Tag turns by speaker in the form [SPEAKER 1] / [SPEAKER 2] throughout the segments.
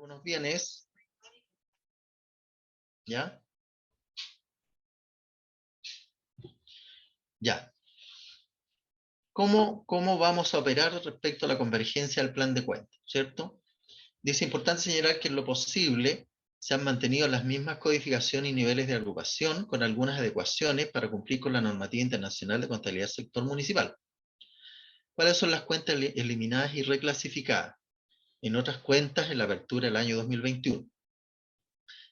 [SPEAKER 1] algunos bienes, ¿ya? Ya. ¿Cómo vamos a operar respecto a la convergencia del plan de cuentas, ¿cierto? Es importante señalar que en lo posible se han mantenido las mismas codificaciones y niveles de agrupación con algunas adecuaciones para cumplir con la normativa internacional de contabilidad del sector municipal. ¿Cuáles son las cuentas eliminadas y reclasificadas? En otras cuentas, en la apertura del año 2021.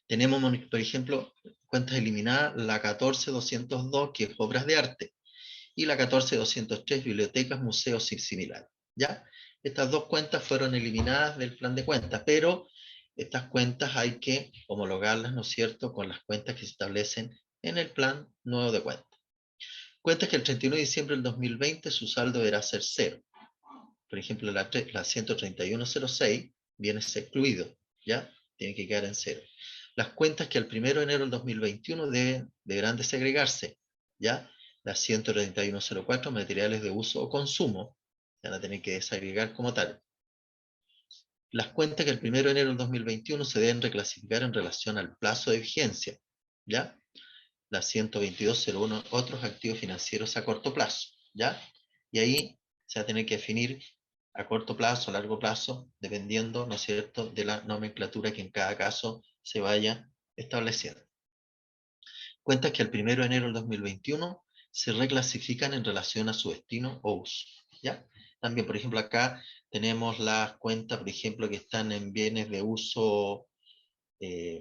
[SPEAKER 1] Tenemos, por ejemplo, cuentas eliminadas, la 14202, que es obras de arte, y la 14203, bibliotecas, museos y similares. ¿Ya? Estas dos cuentas fueron eliminadas del plan de cuentas, pero estas cuentas hay que homologarlas, ¿no es cierto?, con las cuentas que se establecen en el plan nuevo de cuentas. Cuentas que el 31 de diciembre del 2020 su saldo deberá ser cero. Por ejemplo, la 13106 viene excluido, ¿ya? Tiene que quedar en cero. Las cuentas que al 1 de enero del 2021 deberán desagregarse, ¿ya? La 13104, materiales de uso o consumo, van a tener que desagregar como tal. Las cuentas que el 1 de enero del 2021 se deben reclasificar en relación al plazo de vigencia, ¿ya? La 12201, otros activos financieros a corto plazo, ¿ya? Y ahí se va a tener que definir a corto plazo, a largo plazo, dependiendo, ¿no es cierto?, de la nomenclatura que en cada caso se vaya estableciendo. Cuentas que el 1 de enero del 2021 se reclasifican en relación a su destino o uso, ¿ya? También, por ejemplo, acá tenemos las cuentas, por ejemplo, que están en bienes de uso, y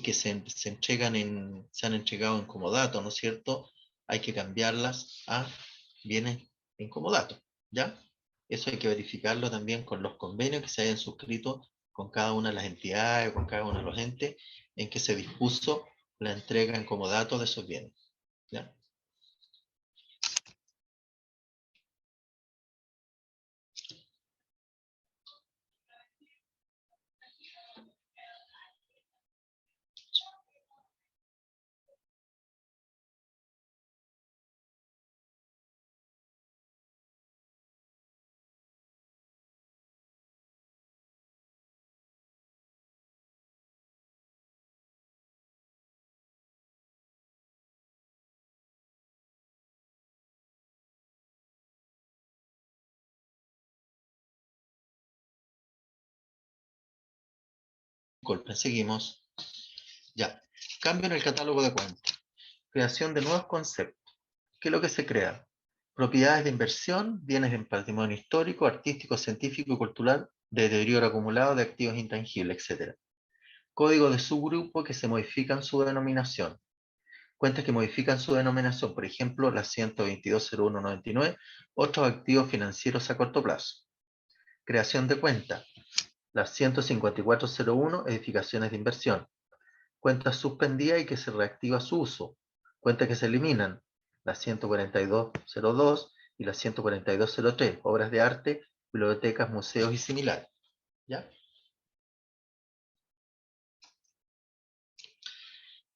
[SPEAKER 1] que se han entregado en comodato, ¿no es cierto? Hay que cambiarlas a bienes en comodato, ¿ya? Eso hay que verificarlo también con los convenios que se hayan suscrito con cada una de las entidades, con cada uno de los entes, en que se dispuso la entrega en comodato de esos bienes, ¿ya? Disculpen, seguimos. Ya. Cambio en el catálogo de cuentas. Creación de nuevos conceptos. ¿Qué es lo que se crea? Propiedades de inversión, bienes en patrimonio histórico, artístico, científico y cultural, de deterioro acumulado de activos intangibles, etc. Código de subgrupo que se modifican su denominación. Cuentas que modifican su denominación, por ejemplo, la 122.01.99, otros activos financieros a corto plazo. Creación de cuenta, la 154.01, edificaciones de inversión. Cuentas suspendidas y que se reactiva su uso. Cuentas que se eliminan, la 142.02 y la 142.03, obras de arte, bibliotecas, museos y similares. ¿Ya?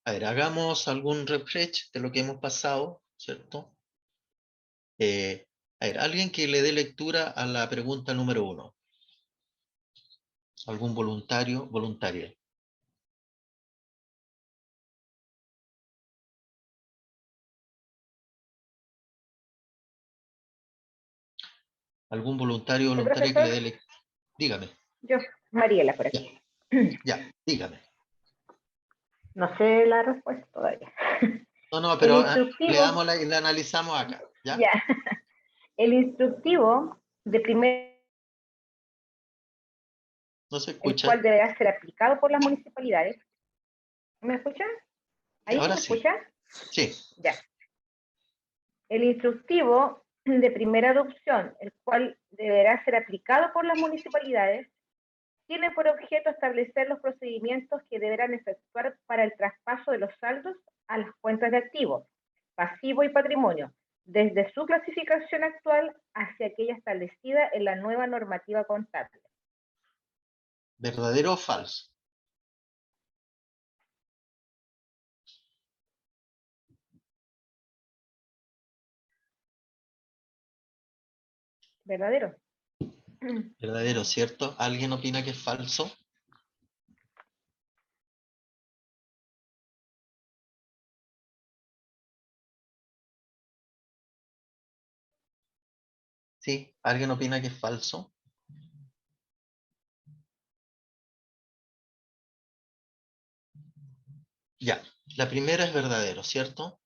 [SPEAKER 1] A ver, hagamos algún refresh de lo que hemos pasado, ¿cierto? A ver, alguien que le dé lectura a la pregunta número 1. ¿Algún voluntario, voluntaria? ¿Algún voluntario o
[SPEAKER 2] ¿El
[SPEAKER 1] voluntaria que le
[SPEAKER 2] profesor?
[SPEAKER 1] dé lectura? Dígame.
[SPEAKER 2] Yo, Mariela, por
[SPEAKER 1] Ya,
[SPEAKER 2] aquí.
[SPEAKER 1] ya, dígame.
[SPEAKER 2] No sé la respuesta todavía.
[SPEAKER 1] No,
[SPEAKER 2] El
[SPEAKER 1] pero
[SPEAKER 2] instructivo,
[SPEAKER 1] leámosla y la analizamos acá, ¿ya?
[SPEAKER 2] ya, el instructivo de primer,
[SPEAKER 1] No se
[SPEAKER 2] el
[SPEAKER 1] escucha.
[SPEAKER 2] cual deberá ser aplicado por las municipalidades. ¿Me escuchan? ¿Ahí
[SPEAKER 1] Ahora
[SPEAKER 2] me
[SPEAKER 1] sí.
[SPEAKER 2] escuchan?
[SPEAKER 1] Sí.
[SPEAKER 2] Ya. El instructivo de primera adopción, el cual deberá ser aplicado por las municipalidades, tiene por objeto establecer los procedimientos que deberán efectuar para el traspaso de los saldos a las cuentas de activos, pasivo y patrimonio, desde su clasificación actual hacia aquella establecida en la nueva normativa contable.
[SPEAKER 1] ¿Verdadero o falso?
[SPEAKER 2] ¿Verdadero?
[SPEAKER 1] Verdadero, ¿cierto? ¿Alguien opina que es falso? Sí, ¿alguien opina que es falso? Ya, la primera es verdadero, ¿cierto?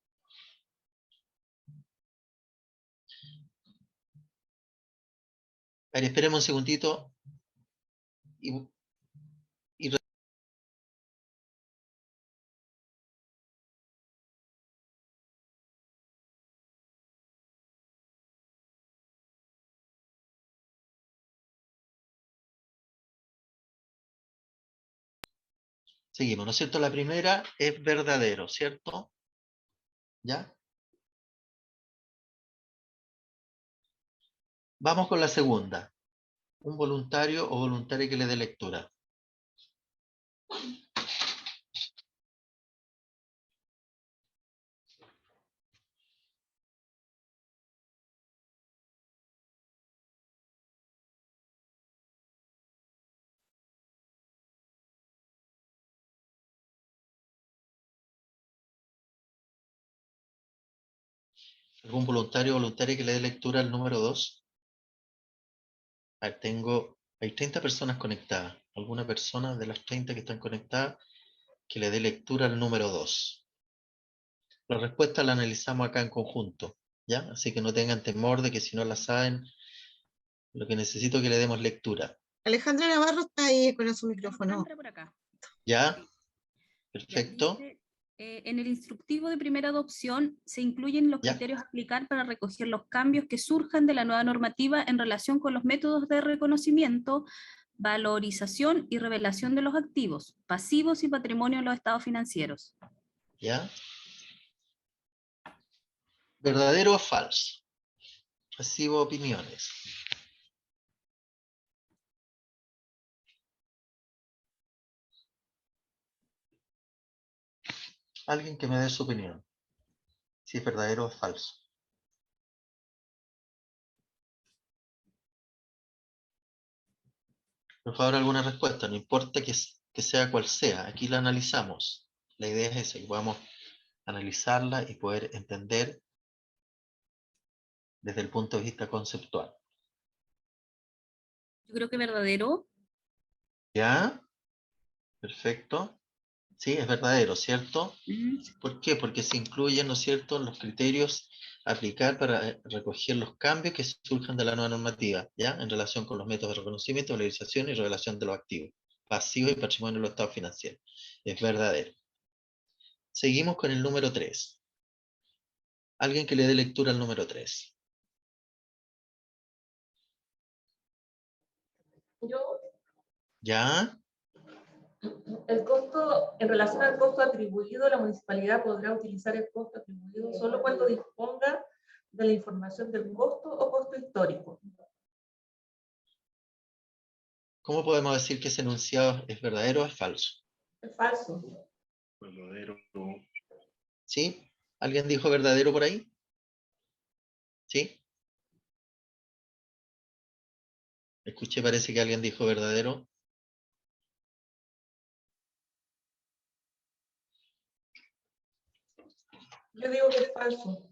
[SPEAKER 1] A ver, esperemos un segundito y, y seguimos, ¿no es cierto? La primera es verdadero, ¿cierto? ¿Ya? Vamos con la segunda. Un voluntario o voluntaria que le dé lectura. ¿Algún voluntario o voluntaria que le dé lectura al número 2? A ver, hay 30 personas conectadas. ¿Alguna persona de las 30 que están conectadas que le dé lectura al número 2? La respuesta la analizamos acá en conjunto, ¿ya? Así que no tengan temor de que si no la saben, lo que necesito es que le demos lectura.
[SPEAKER 3] Alejandra Navarro está ahí con su micrófono.
[SPEAKER 4] Alejandra por acá.
[SPEAKER 1] ¿Ya?
[SPEAKER 4] Ya,
[SPEAKER 1] Perfecto.
[SPEAKER 4] dice, en el instructivo de primera adopción se incluyen los
[SPEAKER 1] Ya.
[SPEAKER 4] criterios a aplicar para recoger los cambios que surjan de la nueva normativa en relación con los métodos de reconocimiento, valorización y revelación de los activos, pasivos y patrimonio de los estados financieros.
[SPEAKER 1] ¿Ya? ¿Verdadero o falso? Recibo opiniones. Alguien que me dé su opinión. Si es verdadero o falso. Por favor, alguna respuesta. No importa que sea cual sea. Aquí la analizamos. La idea es esa, que podamos analizarla y poder entender desde el punto de vista conceptual.
[SPEAKER 4] Yo creo que verdadero.
[SPEAKER 1] ¿Ya? Perfecto. Sí, es verdadero, ¿cierto?
[SPEAKER 4] Ujú.
[SPEAKER 1] ¿Por qué? Porque se incluyen, ¿no es cierto?, los criterios a aplicar para recoger los cambios que surjan de la nueva normativa, ¿ya? En relación con los métodos de reconocimiento, valorización y revelación de los activos, pasivos y patrimonio de los estados financieros. Es verdadero. Seguimos con el número 3. Alguien que le dé lectura al número 3.
[SPEAKER 5] Yo,
[SPEAKER 1] ¿Ya?
[SPEAKER 5] el costo, en relación al costo atribuido, la municipalidad podrá utilizar el costo atribuido solo cuando disponga de la información del costo o costo histórico.
[SPEAKER 1] ¿Cómo podemos decir que ese enunciado es verdadero o es falso?
[SPEAKER 5] Es falso.
[SPEAKER 6] Verdadero.
[SPEAKER 1] ¿Sí? ¿Alguien dijo verdadero por ahí? ¿Sí? Escuché, parece que alguien dijo verdadero.
[SPEAKER 5] Yo digo que es falso,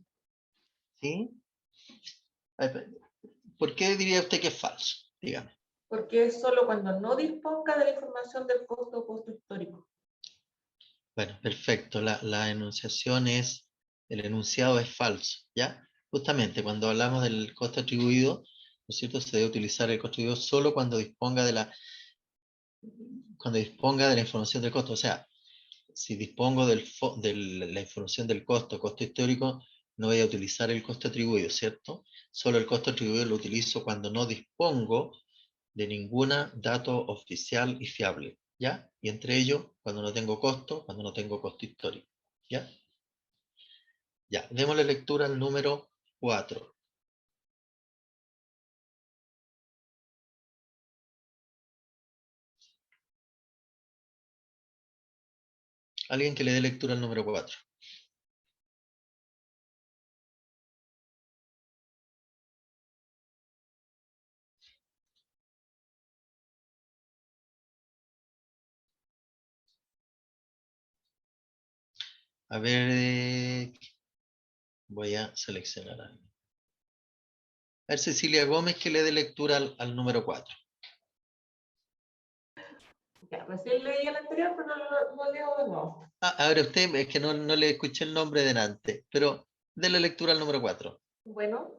[SPEAKER 1] ¿Sí? ¿Por qué diría usted que es falso? Dígame.
[SPEAKER 5] porque es solo cuando no disponga de la información del costo o costo histórico.
[SPEAKER 1] Bueno, perfecto. La enunciación es, el enunciado es falso, ¿ya? Justamente cuando hablamos del costo atribuido, ¿no es cierto? Se debe utilizar el costo atribuido solo cuando disponga de la información del costo. O sea, si dispongo de la información del costo histórico, no voy a utilizar el costo atribuido, ¿cierto? Solo el costo atribuido lo utilizo cuando no dispongo de ningún dato oficial y fiable, ¿ya? Y entre ellos, cuando no tengo costo histórico, ¿ya? Ya, démosle lectura al número 4. Alguien que le dé lectura al número 4. A ver, voy a seleccionar algo. A ver, Cecilia Gómez, que le dé lectura al número 4.
[SPEAKER 5] Ya, recién leí el anterior, pero lo leo de nuevo.
[SPEAKER 1] Ahora usted, es que no le escuché el nombre delante, pero déle lectura al número 4.
[SPEAKER 5] Bueno,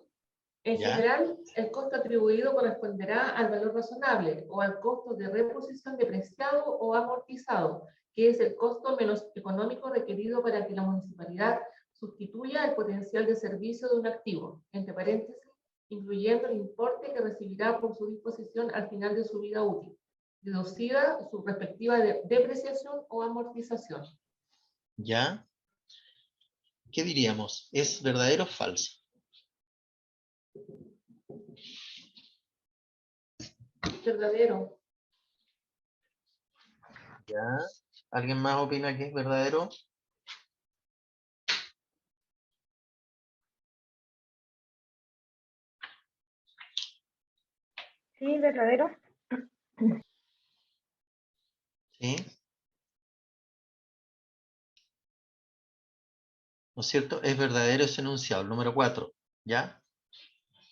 [SPEAKER 5] en
[SPEAKER 1] ¿Ya?
[SPEAKER 5] general, el costo atribuido corresponderá al valor razonable o al costo de reposición depreciado o amortizado, que es el costo menos económico requerido para que la municipalidad sustituya el potencial de servicio de un activo, entre paréntesis, incluyendo el importe que recibirá por su disposición al final de su vida útil, deducida su respectiva depreciación o amortización.
[SPEAKER 1] ¿Ya? ¿Qué diríamos? ¿Es verdadero o falso?
[SPEAKER 5] Verdadero.
[SPEAKER 1] ¿Ya? ¿Alguien más opina que es verdadero?
[SPEAKER 2] Sí, verdadero.
[SPEAKER 1] ¿Sí? ¿No es cierto? Es verdadero ese enunciado, el número 4, ¿ya?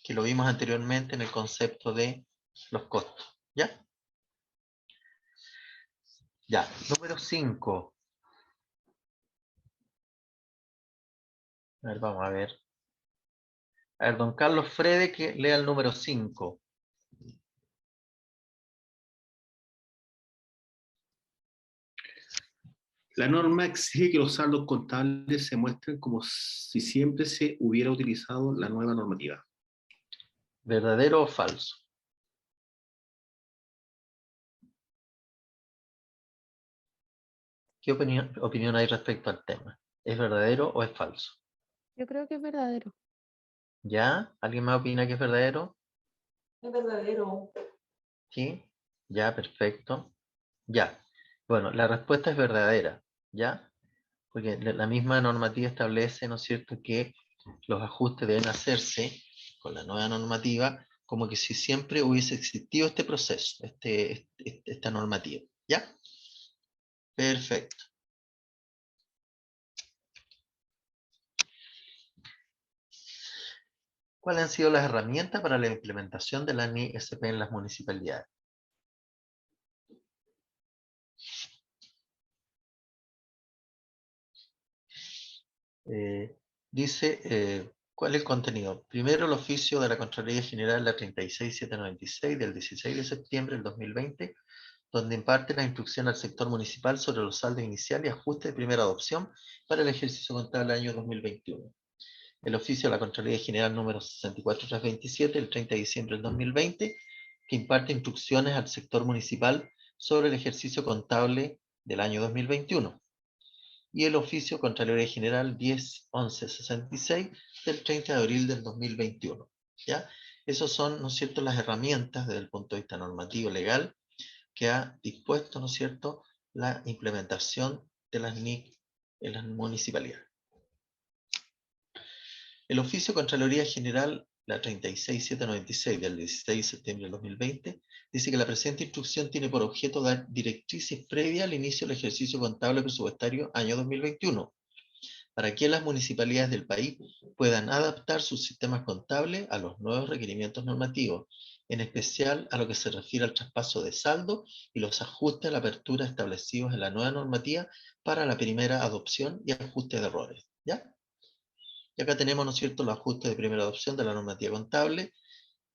[SPEAKER 1] Que lo vimos anteriormente en el concepto de los costos, ¿ya? Ya, número 5. A ver, vamos a ver. A ver, don Carlos Frede, que lea el número 5.
[SPEAKER 6] La norma exige que los saldos contables se muestren como si siempre se hubiera utilizado la nueva normativa.
[SPEAKER 1] ¿Verdadero o falso? ¿Qué opinión hay respecto al tema? ¿Es verdadero o es falso?
[SPEAKER 7] Yo creo que es verdadero.
[SPEAKER 1] ¿Ya? ¿Alguien más opina que es verdadero?
[SPEAKER 5] Es verdadero.
[SPEAKER 1] ¿Sí? Ya, perfecto. Ya. Bueno, la respuesta es verdadera, ¿ya? Porque la misma normativa establece, ¿no es cierto?, que los ajustes deben hacerse con la nueva normativa como que si siempre hubiese existido este proceso, esta normativa, ¿ya? Perfecto. ¿Cuáles han sido las herramientas para la implementación de la NISP en las municipalidades? Dice, ¿cuál es el contenido? Primero, el oficio de la Contraloría General, la 36796 del 16 de septiembre del 2020, donde imparte la instrucción al sector municipal sobre los saldos iniciales y ajustes de primera adopción para el ejercicio contable del año 2021. El oficio de la Contraloría General número 64327 del 30 de diciembre del 2020, que imparte instrucciones al sector municipal sobre el ejercicio contable del año 2021. Y el oficio Contraloría General 101166 del 30 de abril del 2021. ¿Ya? Esas son, ¿no es cierto?, las herramientas desde el punto de vista normativo legal que ha dispuesto, ¿no es cierto?, la implementación de las NIC en las municipalidades. El oficio Contraloría General, la 36796 del 16 de septiembre del 2020, dice que la presente instrucción tiene por objeto dar directrices previas al inicio del ejercicio contable presupuestario año 2021, para que las municipalidades del país puedan adaptar sus sistemas contables a los nuevos requerimientos normativos, en especial a lo que se refiere al traspaso de saldo y los ajustes a la apertura establecidos en la nueva normativa para la primera adopción y ajuste de errores. ¿Ya? Y acá tenemos, ¿no es cierto?, los ajustes de primera adopción de la normativa contable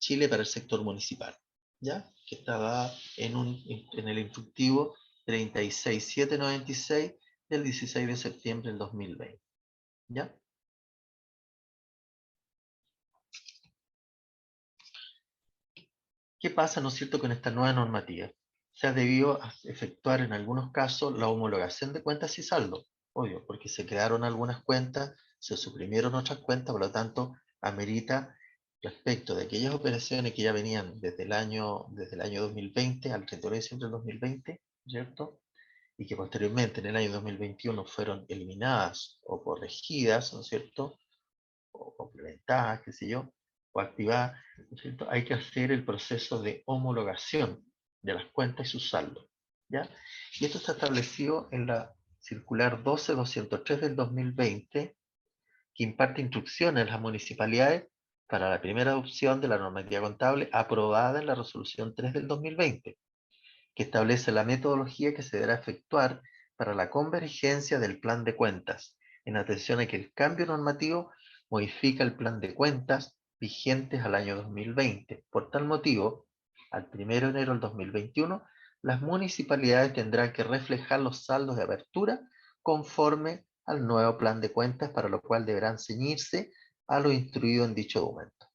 [SPEAKER 1] Chile para el sector municipal, ¿ya? Que estaba en el instructivo 36796 del 16 de septiembre del 2020, ¿ya? ¿Qué pasa, no es cierto?, con esta nueva normativa? Se ha debido efectuar en algunos casos la homologación de cuentas y saldo, obvio, porque se crearon algunas cuentas, se suprimieron otras cuentas, por lo tanto, amerita respecto de aquellas operaciones que ya venían desde el año 2020 al 31 de diciembre del 2020, ¿cierto? Y que posteriormente en el año 2021 fueron eliminadas o corregidas, ¿no es cierto?, o complementadas, qué sé yo, o activadas, ¿no es cierto?, hay que hacer el proceso de homologación de las cuentas y sus saldos, ¿ya? Y esto está establecido en la circular 12.203 del 2020, que imparte instrucciones a las municipalidades para la primera adopción de la normativa contable aprobada en la resolución 3 del 2020, que establece la metodología que se deberá efectuar para la convergencia del plan de cuentas, en atención a que el cambio normativo modifica el plan de cuentas vigentes al año 2020. Por tal motivo, al 1 de enero del 2021, las municipalidades tendrán que reflejar los saldos de apertura conforme al nuevo plan de cuentas, para lo cual deberán ceñirse a lo instruido en dicho documento.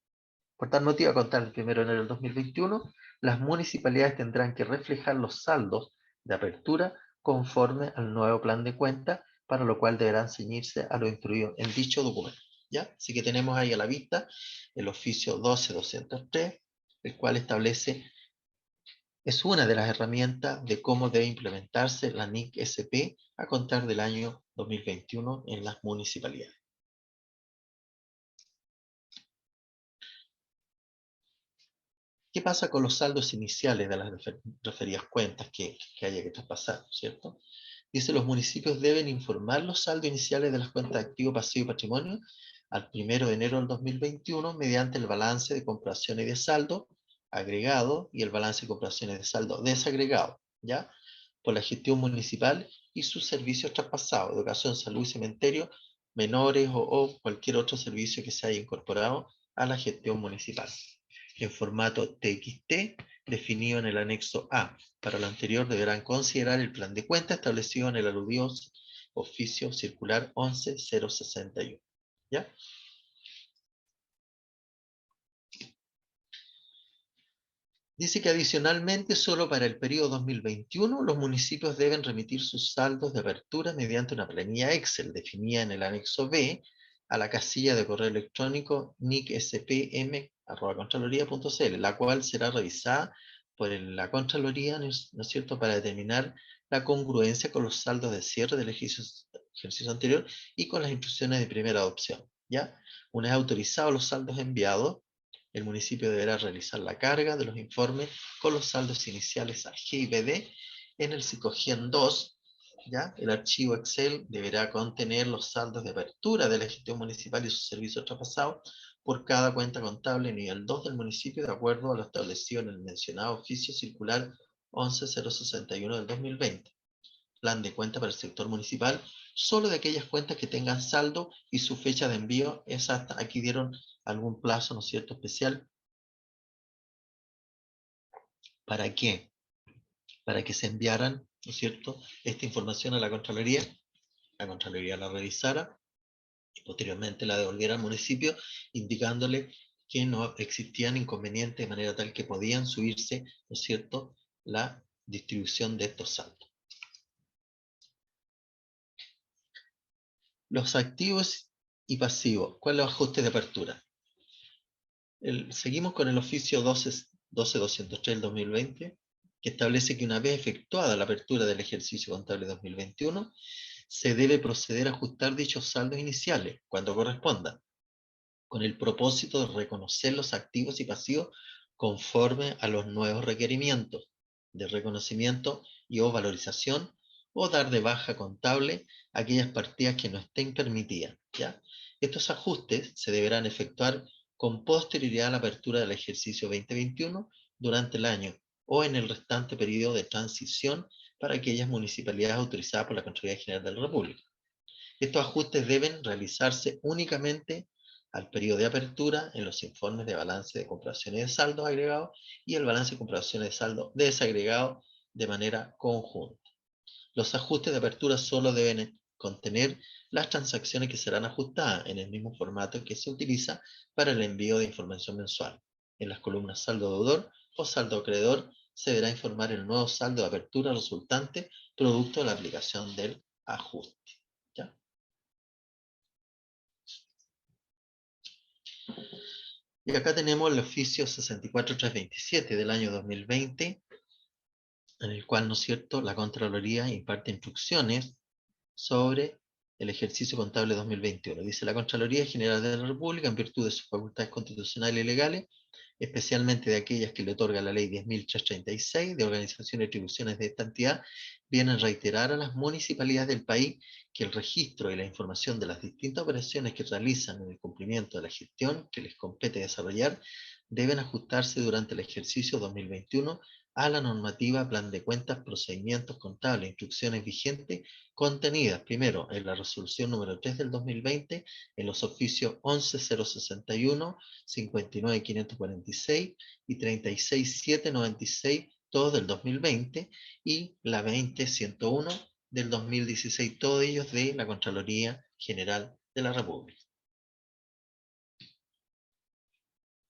[SPEAKER 1] Por tal motivo, a contar del 1 de enero del 2021, las municipalidades tendrán que reflejar los saldos de apertura conforme al nuevo plan de cuentas, para lo cual deberán ceñirse a lo instruido en dicho documento. ¿Ya? Así que tenemos ahí a la vista el oficio 12.203, el cual establece, es una de las herramientas de cómo debe implementarse la NIC-SP a contar del año 2021 en las municipalidades. ¿Qué pasa con los saldos iniciales de las referidas cuentas que haya que traspasar, ¿cierto? Dice, los municipios deben informar los saldos iniciales de las cuentas de activo, pasivo y patrimonio al 1 de enero del 2021 mediante el balance de comprobaciones de saldo agregado y el balance de comprobaciones de saldo desagregado, ¿ya? Por la gestión municipal y sus servicios traspasados, educación, salud y cementerio, menores o cualquier otro servicio que se haya incorporado a la gestión municipal, en formato TXT definido en el anexo A. Para lo anterior deberán considerar el plan de cuenta establecido en el aludido oficio circular 11.061. ¿Ya? Dice que adicionalmente, solo para el periodo 2021, los municipios deben remitir sus saldos de apertura mediante una planilla Excel definida en el anexo B a la casilla de correo electrónico nicspm@contraloría.cl, la cual será revisada por la Contraloría, ¿no es cierto?, para determinar la congruencia con los saldos de cierre del ejercicio anterior y con las instrucciones de primera adopción. ¿Ya? Una vez autorizados los saldos enviados, el municipio deberá realizar la carga de los informes con los saldos iniciales a G y BD en el Psicogen 2. ¿Ya? El archivo Excel deberá contener los saldos de apertura de la gestión municipal y sus servicios traspasados por cada cuenta contable nivel 2 del municipio, de acuerdo a lo establecido en el mencionado oficio circular 11.061 del 2020. Plan de cuenta para el sector municipal, solo de aquellas cuentas que tengan saldo y su fecha de envío es hasta, aquí dieron algún plazo, ¿no es cierto?, especial. ¿Para qué? Para que se enviaran, ¿no es cierto?, esta información a la Contraloría la revisara y posteriormente la devolviera al municipio, indicándole que no existían inconvenientes, de manera tal que podían subirse, ¿no es cierto?, la distribución de estos saldos. Los activos y pasivos, ¿cuáles los ajustes de apertura? Seguimos con el oficio 12.203 del 2020, que establece que una vez efectuada la apertura del ejercicio contable 2021, se debe proceder a ajustar dichos saldos iniciales, cuando corresponda, con el propósito de reconocer los activos y pasivos conforme a los nuevos requerimientos de reconocimiento y o valorización, o dar de baja contable aquellas partidas que no estén permitidas. ¿Ya? Estos ajustes se deberán efectuar con posterioridad a la apertura del ejercicio 2021 durante el año o en el restante periodo de transición para aquellas municipalidades autorizadas por la Contraloría General de la República. Estos ajustes deben realizarse únicamente al periodo de apertura en los informes de balance de comprobaciones de saldos agregados y el balance de comprobaciones de saldo desagregado de manera conjunta. Los ajustes de apertura solo deben contener las transacciones que serán ajustadas en el mismo formato que se utiliza para el envío de información mensual. En las columnas saldo deudor o saldo acreedor se deberá informar el nuevo saldo de apertura resultante producto de la aplicación del ajuste. ¿Ya? Y acá tenemos el oficio 64.327 del año 2020, en el cual, ¿no es cierto?, la Contraloría imparte instrucciones sobre el ejercicio contable 2021. Dice: la Contraloría General de la República, en virtud de sus facultades constitucionales y legales, especialmente de aquellas que le otorga la Ley 10.336 de organización y atribuciones de esta entidad, vienen a reiterar a las municipalidades del país que el registro y la información de las distintas operaciones que realizan en el cumplimiento de la gestión que les compete desarrollar deben ajustarse durante el ejercicio 2021 a la normativa, plan de cuentas, procedimientos contables, instrucciones vigentes contenidas, primero, en la resolución número 3 del 2020, en los oficios 11.061, 59.546 y 36.796, todos del 2020, y la 20.101 del 2016, todos ellos de la Contraloría General de la República.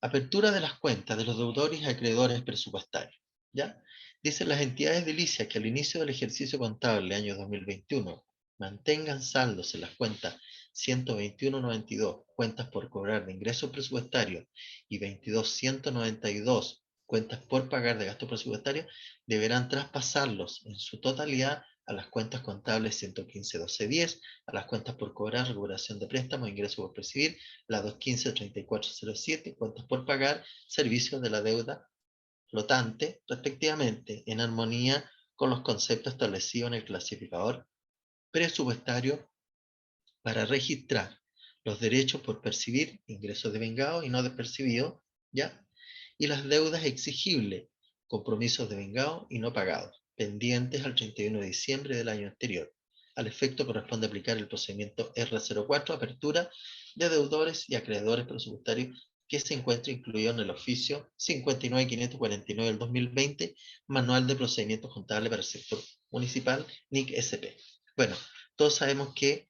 [SPEAKER 1] Apertura de las cuentas de los deudores y acreedores presupuestarios. ¿Ya? Dicen las entidades edilicias que al inicio del ejercicio contable año 2021 mantengan saldos en las cuentas 121.92, cuentas por cobrar de ingresos presupuestarios, y 22.192, cuentas por pagar de gastos presupuestarios, deberán traspasarlos en su totalidad a las cuentas contables 115.12.10, a las cuentas por cobrar, recuperación de préstamos, ingresos por percibir, la 215.34.07, cuentas por pagar, servicios de la deuda flotante, respectivamente, en armonía con los conceptos establecidos en el clasificador presupuestario para registrar los derechos por percibir, ingresos devengados y no despercibidos, ¿ya? Y las deudas exigibles, compromisos devengados y no pagados, pendientes al 31 de diciembre del año anterior. Al efecto corresponde aplicar el procedimiento R04, apertura de deudores y acreedores presupuestarios, que se encuentra incluido en el oficio 59.549 del 2020, Manual de Procedimientos Contables para el Sector Municipal, NIC-SP. Bueno, todos sabemos que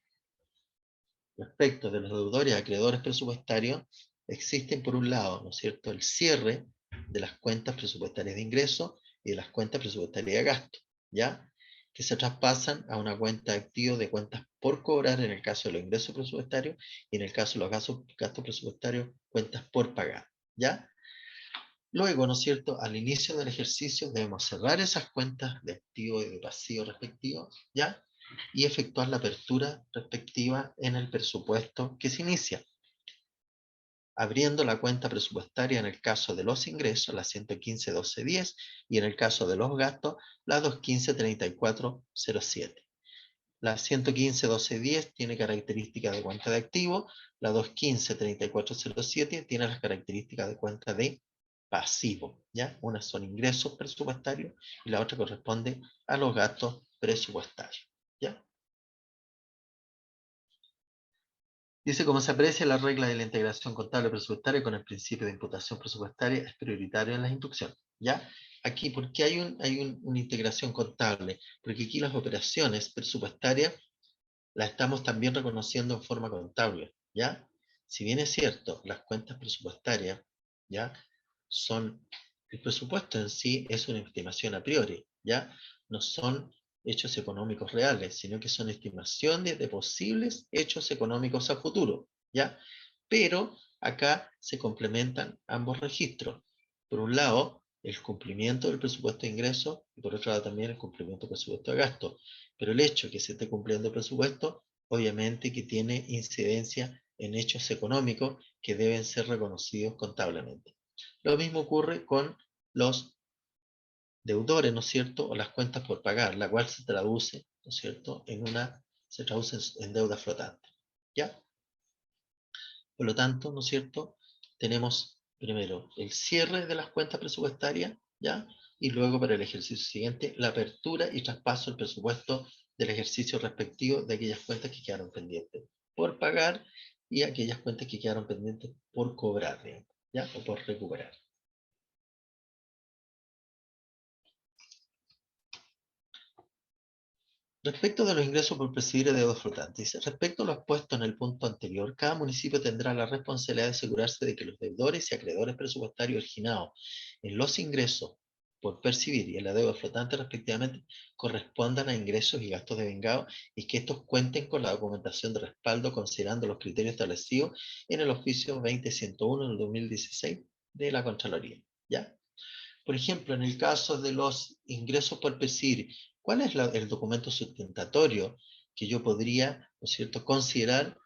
[SPEAKER 1] respecto de los deudores y acreedores presupuestarios, existen por un lado, ¿no es cierto?, el cierre de las cuentas presupuestarias de ingreso y de las cuentas presupuestarias de gasto, ¿ya? Que se traspasan a una cuenta de activos de cuentas por cobrar en el caso de los ingresos presupuestarios, y en el caso de los gastos presupuestarios, cuentas por pagar, ¿ya? Luego, ¿no es cierto?, al inicio del ejercicio debemos cerrar esas cuentas de activo y de pasivo respectivos, ¿ya? Y efectuar la apertura respectiva en el presupuesto que se inicia, abriendo la cuenta presupuestaria en el caso de los ingresos, la 115.12.10, y en el caso de los gastos, la 215.34.07. La 115.12.10 tiene características de cuenta de activo, la 215.34.07 tiene las características de cuenta de pasivo, ¿ya? Una son ingresos presupuestarios y la otra corresponde a los gastos presupuestarios, ¿ya? Dice: como se aprecia, la regla de la integración contable presupuestaria con el principio de imputación presupuestaria es prioritario en las instrucciones, ¿ya? Aquí, ¿por qué hay una integración contable? Porque aquí las operaciones presupuestarias las estamos también reconociendo en forma contable, ¿ya? Si bien es cierto, las cuentas presupuestarias, ¿ya?, son, el presupuesto en sí es una estimación a priori, ¿ya? No son hechos económicos reales, sino que son estimaciones de posibles hechos económicos a futuro, ¿ya? Pero acá se complementan ambos registros. Por un lado, el cumplimiento del presupuesto de ingresos, y por otro lado también el cumplimiento del presupuesto de gasto. Pero el hecho de que se esté cumpliendo el presupuesto, obviamente que tiene incidencia en hechos económicos que deben ser reconocidos contablemente. Lo mismo ocurre con los deudores, ¿no es cierto?, o las cuentas por pagar, la cual se traduce, ¿no es cierto?, se traduce en deuda flotante, ¿ya? Por lo tanto, ¿no es cierto?, tenemos primero el cierre de las cuentas presupuestarias, ¿ya? Y luego, para el ejercicio siguiente, la apertura y traspaso del presupuesto del ejercicio respectivo de aquellas cuentas que quedaron pendientes por pagar y aquellas cuentas que quedaron pendientes por cobrar, digamos, ¿ya?, o por recuperar. Respecto de los ingresos por percibir de deuda flotante, dice: respecto a lo expuesto en el punto anterior, cada municipio tendrá la responsabilidad de asegurarse de que los deudores y acreedores presupuestarios originados en los ingresos por percibir y en la deuda flotante respectivamente correspondan a ingresos y gastos devengados, y que estos cuenten con la documentación de respaldo considerando los criterios establecidos en el oficio 20.101 del 2016 de la Contraloría, ¿ya? Por ejemplo, en el caso de los ingresos por percibir, ¿cuál es el documento sustentatorio que yo podría, ¿no es cierto?, considerar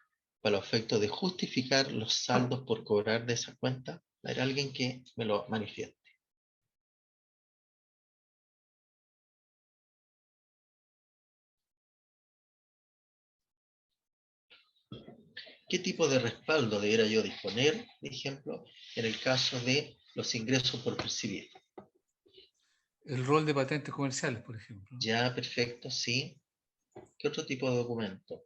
[SPEAKER 1] para el efecto de justificar los saldos por cobrar de esa cuenta? A ver, alguien que me lo manifieste. ¿Qué tipo de respaldo debería yo disponer, por ejemplo, en el caso de los ingresos por percibir?
[SPEAKER 8] El rol de patentes comerciales, por ejemplo.
[SPEAKER 1] Ya, perfecto, sí. ¿Qué otro tipo de documento?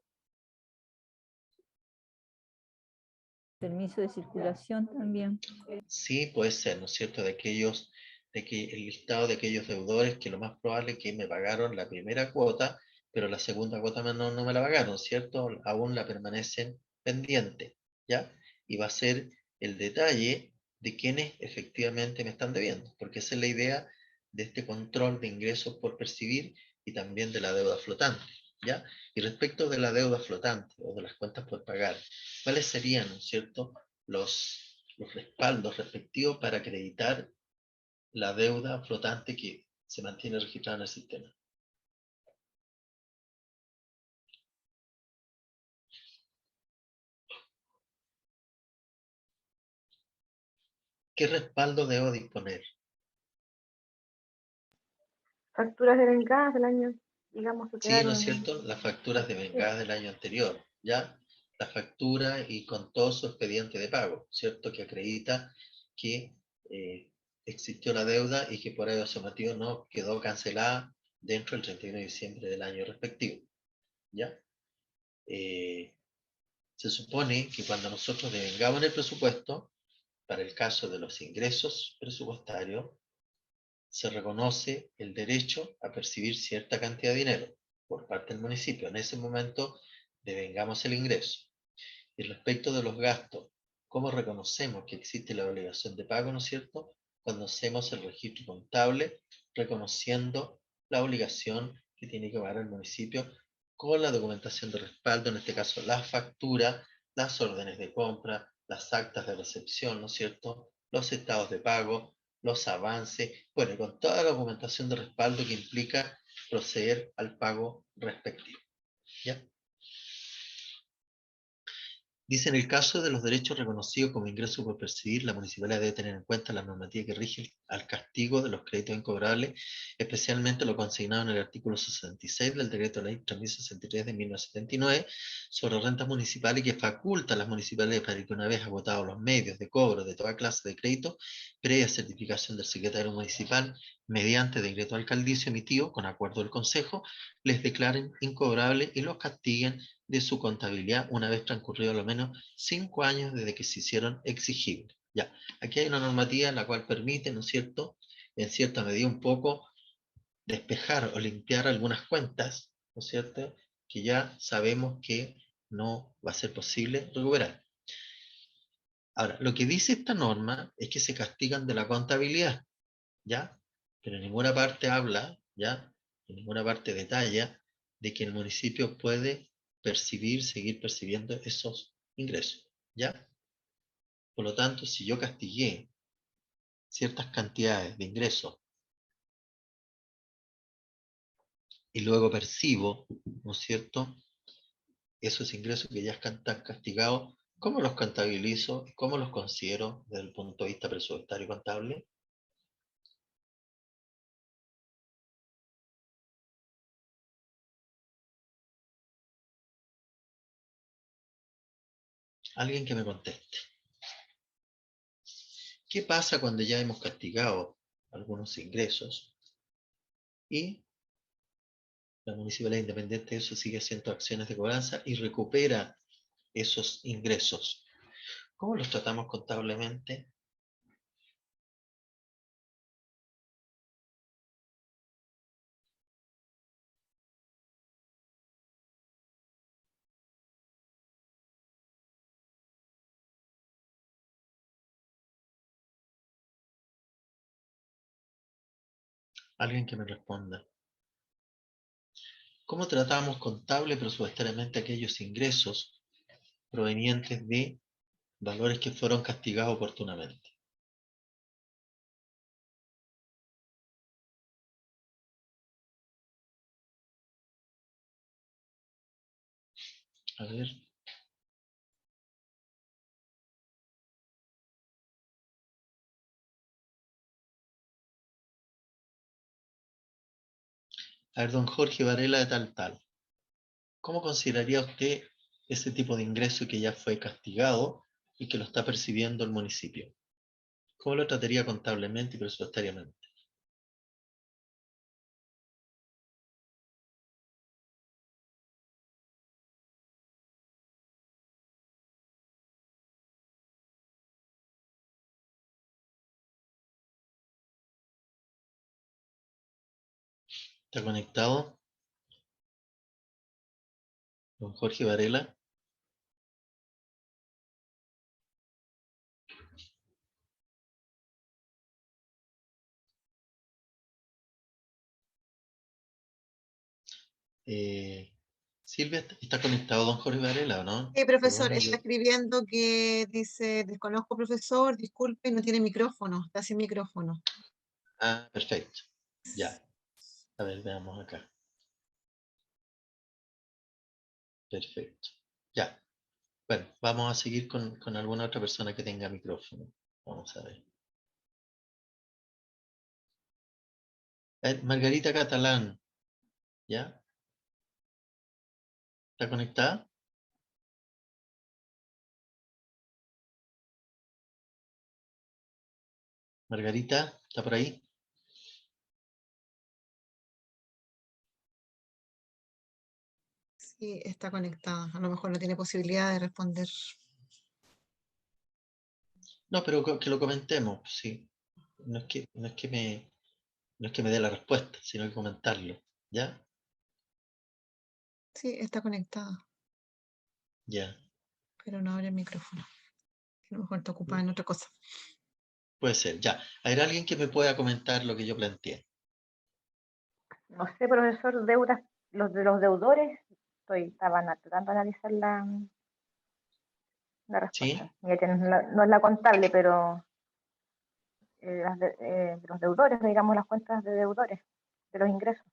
[SPEAKER 9] Permiso de circulación también.
[SPEAKER 1] Sí, puede ser, ¿no es cierto? De que el listado de aquellos deudores que lo más probable es que me pagaron la primera cuota, pero la segunda cuota no me la pagaron, ¿cierto? Aún la permanecen pendiente, ¿ya? Y va a ser el detalle de quienes efectivamente me están debiendo, porque esa es la idea de este control de ingresos por percibir y también de la deuda flotante, ¿ya? Y respecto de la deuda flotante o de las cuentas por pagar, ¿cuáles serían, ¿no es cierto?, los respaldos respectivos para acreditar la deuda flotante que se mantiene registrada en el sistema? ¿Qué respaldo debo disponer?
[SPEAKER 2] Facturas de vengadas del año, digamos, que
[SPEAKER 1] Sí, ¿no es
[SPEAKER 2] quedaron.
[SPEAKER 1] cierto? Las facturas de vengadas del año anterior, ¿ya? La factura y con todo su expediente de pago, ¿cierto? Que acredita que existió la deuda y que por ese motivo no quedó cancelada dentro del 31 de diciembre del año respectivo, ¿ya? Se supone que cuando nosotros devengamos el presupuesto, para el caso de los ingresos presupuestarios, se reconoce el derecho a percibir cierta cantidad de dinero por parte del municipio. En ese momento devengamos el ingreso. Y respecto de los gastos, ¿cómo reconocemos que existe la obligación de pago, ¿no es cierto? Cuando hacemos el registro contable, reconociendo la obligación que tiene que pagar el municipio con la documentación de respaldo, en este caso la factura, las órdenes de compra, las actas de recepción, ¿no es cierto? Los estados de pago, los avances, bueno, y con toda la documentación de respaldo que implica proceder al pago respectivo. ¿Ya? Dice, en el caso de los derechos reconocidos como ingreso por percibir, la municipalidad debe tener en cuenta la normativa que rige al castigo de los créditos incobrables, especialmente lo consignado en el artículo 66 del Decreto Ley 3063 de 1979 sobre rentas municipales, que faculta a las municipalidades para que, una vez agotados los medios de cobro de toda clase de crédito, previa certificación del secretario municipal, mediante decreto alcaldicio emitido con acuerdo del Consejo, les declaren incobrables y los castiguen de su contabilidad una vez transcurrido lo menos 5 años desde que se hicieron exigibles. Ya, aquí hay una normativa en la cual permite, ¿no es cierto?, en cierta medida un poco despejar o limpiar algunas cuentas, ¿no es cierto?, que ya sabemos que no va a ser posible recuperar. Ahora, lo que dice esta norma es que se castigan de la contabilidad, ¿ya? Pero en ninguna parte habla, ¿ya? En ninguna parte detalla de que el municipio puede seguir percibiendo esos ingresos, ¿ya? Por lo tanto, si yo castigué ciertas cantidades de ingresos y luego percibo, ¿no es cierto?, esos ingresos que ya están castigados, ¿cómo los contabilizo y cómo los considero desde el punto de vista presupuestario y contable? Alguien que me conteste. ¿Qué pasa cuando ya hemos castigado algunos ingresos y la municipalidad, independiente de eso, sigue haciendo acciones de cobranza y recupera esos ingresos? ¿Cómo los tratamos contablemente? Alguien que me responda. ¿Cómo tratamos contable y presupuestariamente aquellos ingresos provenientes de valores que fueron castigados oportunamente? A ver. A ver, don Jorge Varela de tal. ¿Cómo consideraría usted ese tipo de ingreso que ya fue castigado y que lo está percibiendo el municipio? ¿Cómo lo trataría contablemente y presupuestariamente? ¿Está conectado? Don Jorge Varela. Silvia, ¿está conectado don Jorge Varela o no?
[SPEAKER 3] Sí,
[SPEAKER 1] Por lo
[SPEAKER 3] profesor,
[SPEAKER 1] menos
[SPEAKER 3] está escribiendo que dice, desconozco, profesor, disculpe, no tiene micrófono, está sin micrófono.
[SPEAKER 1] Ah, perfecto. Ya. A ver, veamos acá. Perfecto. Ya. Bueno, vamos a seguir con alguna otra persona que tenga micrófono. Vamos a ver. Margarita Catalán. ¿Ya? ¿Está conectada? Margarita, ¿está por ahí?
[SPEAKER 3] Sí, está conectada. A lo mejor no tiene posibilidad de responder.
[SPEAKER 1] No, pero que lo comentemos, sí. No es que me dé la respuesta, sino que comentarlo. ¿Ya?
[SPEAKER 3] Sí, está conectada,
[SPEAKER 1] Ya.
[SPEAKER 3] pero no abre el micrófono. A lo mejor está ocupada en otra cosa.
[SPEAKER 1] Puede ser, ya. ¿Hay alguien que me pueda comentar lo que yo planteé?
[SPEAKER 2] No sé, profesor, deudas, los deudores, estaba tratando de analizar la
[SPEAKER 1] ¿Sí?
[SPEAKER 2] respuesta. Mira, que no es la contable, pero los deudores, digamos, las cuentas de deudores, de los ingresos.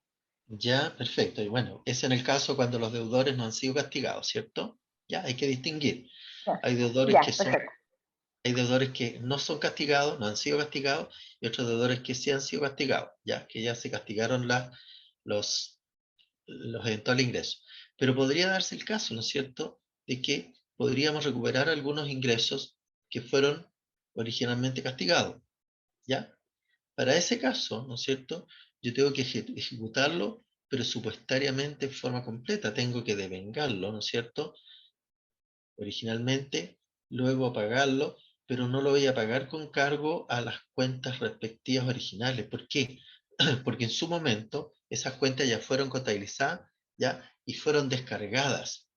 [SPEAKER 1] Ya, perfecto. Y bueno, es en el caso cuando los deudores no han sido castigados, ¿cierto? Ya, hay que distinguir.
[SPEAKER 2] Ya,
[SPEAKER 1] Hay deudores
[SPEAKER 2] ya, perfecto.
[SPEAKER 1] hay deudores que no son castigados, no han sido castigados, y otros deudores que sí han sido castigados, ya, que ya se castigaron los, los eventuales ingresos. Pero podría darse el caso, ¿no es cierto?, de que podríamos recuperar algunos ingresos que fueron originalmente castigados, ¿ya? Para ese caso, ¿no es cierto?, yo tengo que ejecutarlo presupuestariamente en forma completa, tengo que devengarlo, ¿no es cierto?, originalmente, luego pagarlo, pero no lo voy a pagar con cargo a las cuentas respectivas originales. ¿Por qué? Porque en su momento esas cuentas ya fueron contabilizadas, ¿ya? Y fueron descargadas,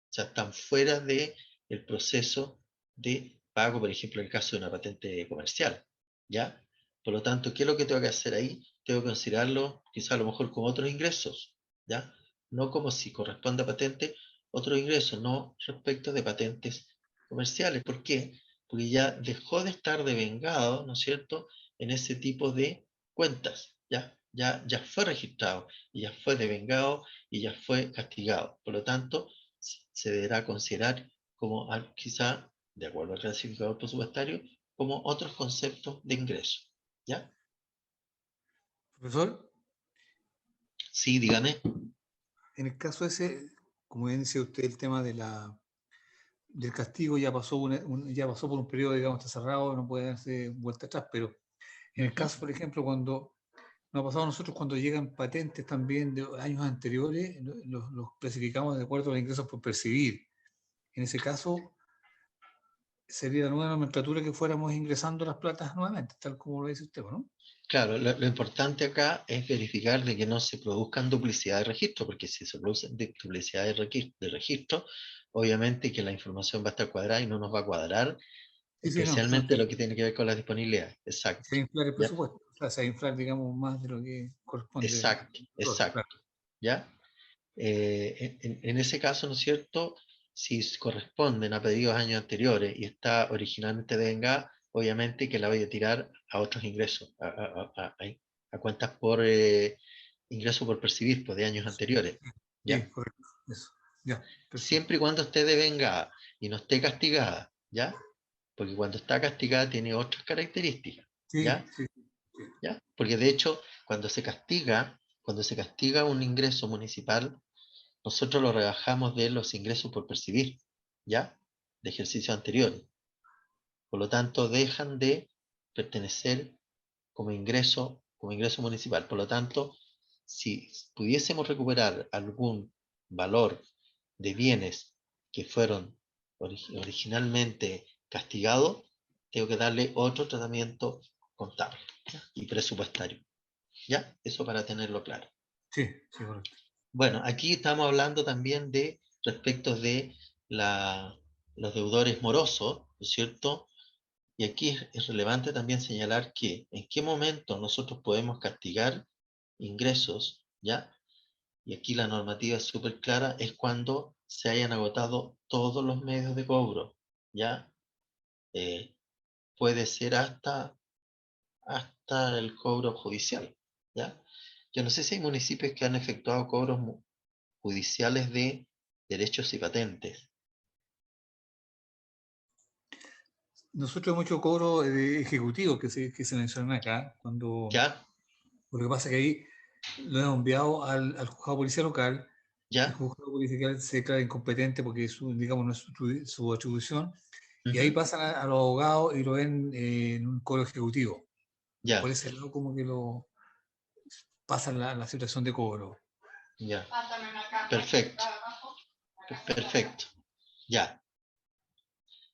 [SPEAKER 1] o sea, están fuera del proceso de pago, por ejemplo, en el caso de una patente comercial, ¿ya? Por lo tanto, ¿qué es lo que tengo que hacer ahí? Tengo que considerarlo quizá a lo mejor como otros ingresos, ¿ya? No como si corresponde a patente, otros ingresos, no respecto de patentes comerciales. ¿Por qué? Porque ya dejó de estar devengado, ¿no es cierto?, en ese tipo de cuentas, ¿ya? Ya fue registrado y ya fue devengado y ya fue castigado. Por lo tanto, se deberá considerar como quizá, de acuerdo al clasificador presupuestario, como otros conceptos de ingreso. ¿Ya?
[SPEAKER 8] Profesor,
[SPEAKER 1] Sí, dígame.
[SPEAKER 8] en el caso ese, como bien decía usted, el tema del castigo ya pasó, ya pasó por un periodo, digamos, está cerrado, no puede darse vuelta atrás, pero en el caso, por ejemplo, cuando nos ha pasado a nosotros, cuando llegan patentes también de años anteriores, los clasificamos de acuerdo a los ingresos por percibir. En ese caso, sería la nueva nomenclatura que fuéramos ingresando las platas nuevamente, tal como lo dice usted, ¿no?
[SPEAKER 1] Claro, lo importante acá es verificar de que no se produzcan duplicidad de registro, porque si se producen duplicidad de registro, obviamente que la información va a estar cuadrada y no nos va a cuadrar,
[SPEAKER 8] Sí, sí, no,
[SPEAKER 1] especialmente lo que tiene que ver con la disponibilidad. Exacto.
[SPEAKER 8] se va a inflar el
[SPEAKER 1] ¿Ya?
[SPEAKER 8] presupuesto, o sea, se va a inflar, digamos, más de lo que corresponde.
[SPEAKER 1] Exacto,
[SPEAKER 8] Claro.
[SPEAKER 1] exacto. ¿Ya? En ese caso, ¿no es cierto? Si corresponden a pedidos años anteriores y está originalmente devengada, obviamente que la voy a tirar a otros ingresos, a cuentas por ingreso por percibir pues, de años anteriores.
[SPEAKER 8] Sí,
[SPEAKER 1] ¿Ya?
[SPEAKER 8] correcto, eso, ya, perfecto.
[SPEAKER 1] Siempre y cuando esté devengada y no esté castigada, ¿ya? Porque cuando está castigada tiene otras características,
[SPEAKER 8] Sí,
[SPEAKER 1] ¿ya?
[SPEAKER 8] sí,
[SPEAKER 1] ¿Ya? Porque de hecho, cuando se castiga, cuando se castiga un ingreso municipal, nosotros lo rebajamos de los ingresos por percibir, ¿ya? De ejercicios anteriores. Por lo tanto, dejan de pertenecer como ingreso municipal. Por lo tanto, si pudiésemos recuperar algún valor de bienes que fueron originalmente castigados, tengo que darle otro tratamiento contable, ¿ya? Y presupuestario. ¿Ya? Eso para tenerlo claro.
[SPEAKER 8] Sí, sí, correcto.
[SPEAKER 1] Bueno, aquí estamos hablando también de respecto de los deudores morosos, ¿no es cierto? Y aquí es relevante también señalar que en qué momento nosotros podemos castigar ingresos, ¿ya? Y aquí la normativa es súper clara, es cuando se hayan agotado todos los medios de cobro, ¿ya? Puede ser hasta el cobro judicial, ¿ya? Yo no sé si hay municipios que han efectuado cobros judiciales de derechos y patentes.
[SPEAKER 8] Nosotros hemos hecho cobro de ejecutivo que se menciona acá, cuando
[SPEAKER 1] ¿Ya?
[SPEAKER 8] lo que pasa es que ahí lo hemos enviado al juzgado policial local. El
[SPEAKER 1] ¿Ya?
[SPEAKER 8] juzgado policial se declara incompetente porque digamos, no es su atribución, y ahí
[SPEAKER 1] Ujú.
[SPEAKER 8] pasan a los abogados y lo ven en un cobro ejecutivo.
[SPEAKER 1] Ya,
[SPEAKER 8] Por ese lado como que lo pasan la situación de cobro.
[SPEAKER 1] ya. Perfecto. Perfecto. Ya.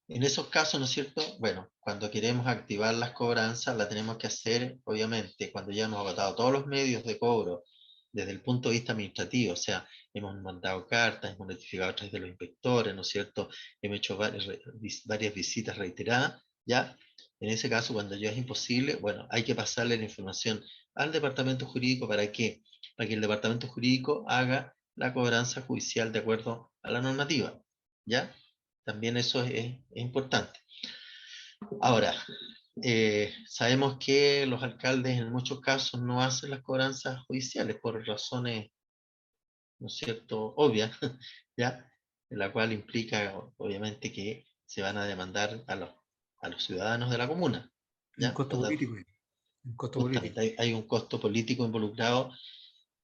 [SPEAKER 1] En esos casos, ¿no es cierto? Bueno, cuando queremos activar las cobranzas, la tenemos que hacer, obviamente, cuando ya hemos agotado todos los medios de cobro desde el punto de vista administrativo, o sea, hemos mandado cartas, hemos notificado a través de los inspectores, ¿no es cierto? Hemos hecho varias visitas reiteradas, ¿ya? En ese caso, cuando ya es imposible, bueno, hay que pasarle la información al departamento jurídico. ¿Para qué? Para que el departamento jurídico haga la cobranza judicial de acuerdo a la normativa, ¿ya? También eso es importante. Ahora, sabemos que los alcaldes en muchos casos no hacen las cobranzas judiciales por razones, ¿no es cierto?, obvias, ¿ya? En la cual implica, obviamente, que se van a demandar a los ciudadanos de la comuna,
[SPEAKER 8] Un
[SPEAKER 1] ¿ya?
[SPEAKER 8] costo político. Un costo político.
[SPEAKER 1] Justamente, hay un costo político involucrado,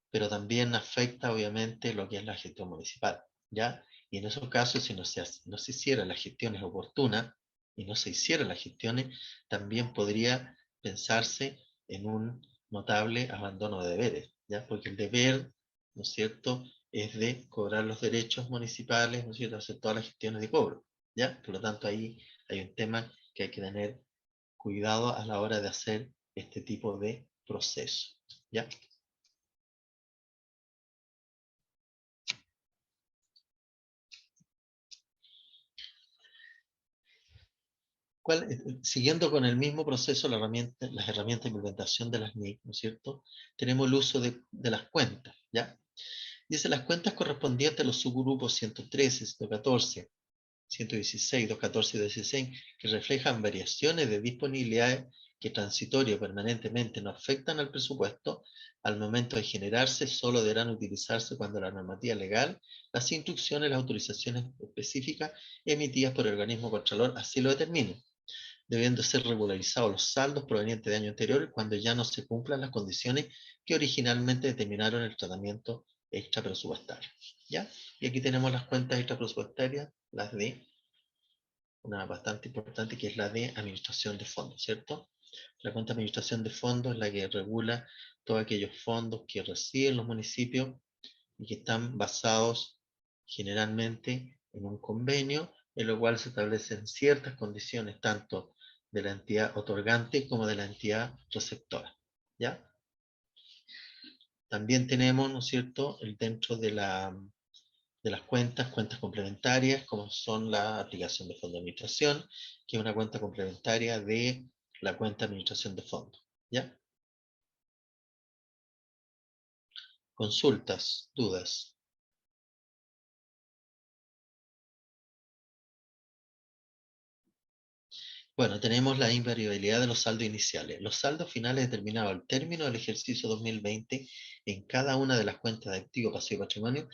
[SPEAKER 1] pero también afecta, obviamente, lo que es la gestión municipal, ¿ya? Y en esos casos, si no se hicieran las gestiones oportunas y no se hicieran las gestiones, también podría pensarse en un notable abandono de deberes, ¿ya? Porque el deber, ¿no es cierto?, es de cobrar los derechos municipales, ¿no es cierto?, hacer todas las gestiones de cobro, ¿ya? Por lo tanto, ahí hay un tema que hay que tener cuidado a la hora de hacer este tipo de proceso, ¿ya? Siguiendo con el mismo proceso, las herramientas de implementación de las NIC, ¿no es cierto? Tenemos el uso de las cuentas, ¿ya? Dice, las cuentas correspondientes a los subgrupos 113, 114, 116, 214 y 216, que reflejan variaciones de disponibilidades que transitorio o permanentemente no afectan al presupuesto, al momento de generarse, solo deberán utilizarse cuando la normativa legal, las instrucciones, las autorizaciones específicas emitidas por el organismo contralor así lo determinen, debiendo ser regularizados los saldos provenientes de años anteriores cuando ya no se cumplan las condiciones que originalmente determinaron el tratamiento extrapresupuestario, ¿ya? Y aquí tenemos las cuentas extrapresupuestarias, las de, una bastante importante, que es la de administración de fondos, ¿cierto? La cuenta de administración de fondos es la que regula todos aquellos fondos que reciben los municipios y que están basados generalmente en un convenio en lo cual se establecen ciertas condiciones tanto de la entidad otorgante como de la entidad receptora, ¿ya? También tenemos, ¿no es cierto?, dentro de las cuentas complementarias, como son la aplicación de fondo de administración, que es una cuenta complementaria de la cuenta de administración de fondos, ¿ya? Consultas, dudas. Bueno, tenemos la invariabilidad de los saldos iniciales. Los saldos finales determinados al término del ejercicio 2020 en cada una de las cuentas de activo, pasivo y patrimonio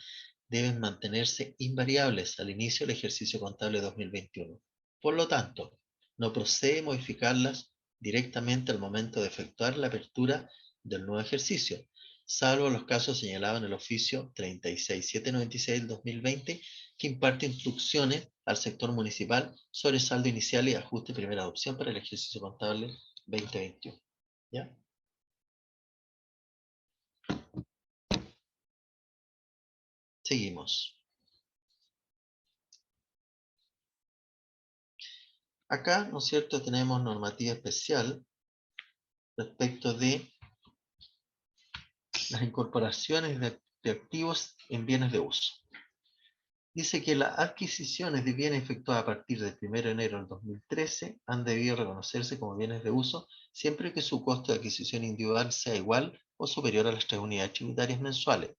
[SPEAKER 1] deben mantenerse invariables al inicio del ejercicio contable 2021. Por lo tanto, no procede modificarlas directamente al momento de efectuar la apertura del nuevo ejercicio, salvo los casos señalados en el oficio 36796 del 2020, que imparte instrucciones al sector municipal sobre saldo inicial y ajuste de primera adopción para el ejercicio contable 2021. ¿Ya? Seguimos. Acá, ¿no es cierto?, tenemos normativa especial respecto de las incorporaciones de activos en bienes de uso. Dice que las adquisiciones de bienes efectuadas a partir del 1 de enero del 2013 han debido reconocerse como bienes de uso siempre que su costo de adquisición individual sea igual o superior a las 3 unidades tributarias mensuales,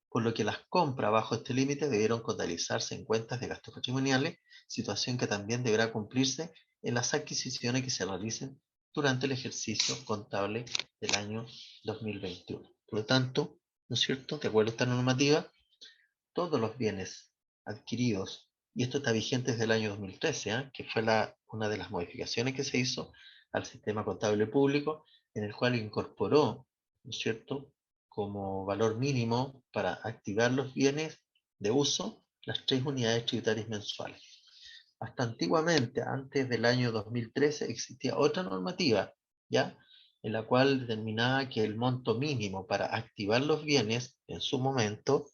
[SPEAKER 1] por lo que las compras bajo este límite debieron contabilizarse en cuentas de gastos patrimoniales, situación que también deberá cumplirse en las adquisiciones que se realicen durante el ejercicio contable del año 2021. Por lo tanto, ¿no es cierto?, de acuerdo a esta normativa, todos los bienes adquiridos, y esto está vigente desde el año 2013, que fue una de las modificaciones que se hizo al sistema contable público, en el cual incorporó, ¿no es cierto?, como valor mínimo para activar los bienes de uso, las 3 unidades tributarias mensuales. Hasta antiguamente, antes del año 2013, existía otra normativa, ¿ya?, en la cual determinaba que el monto mínimo para activar los bienes en su momento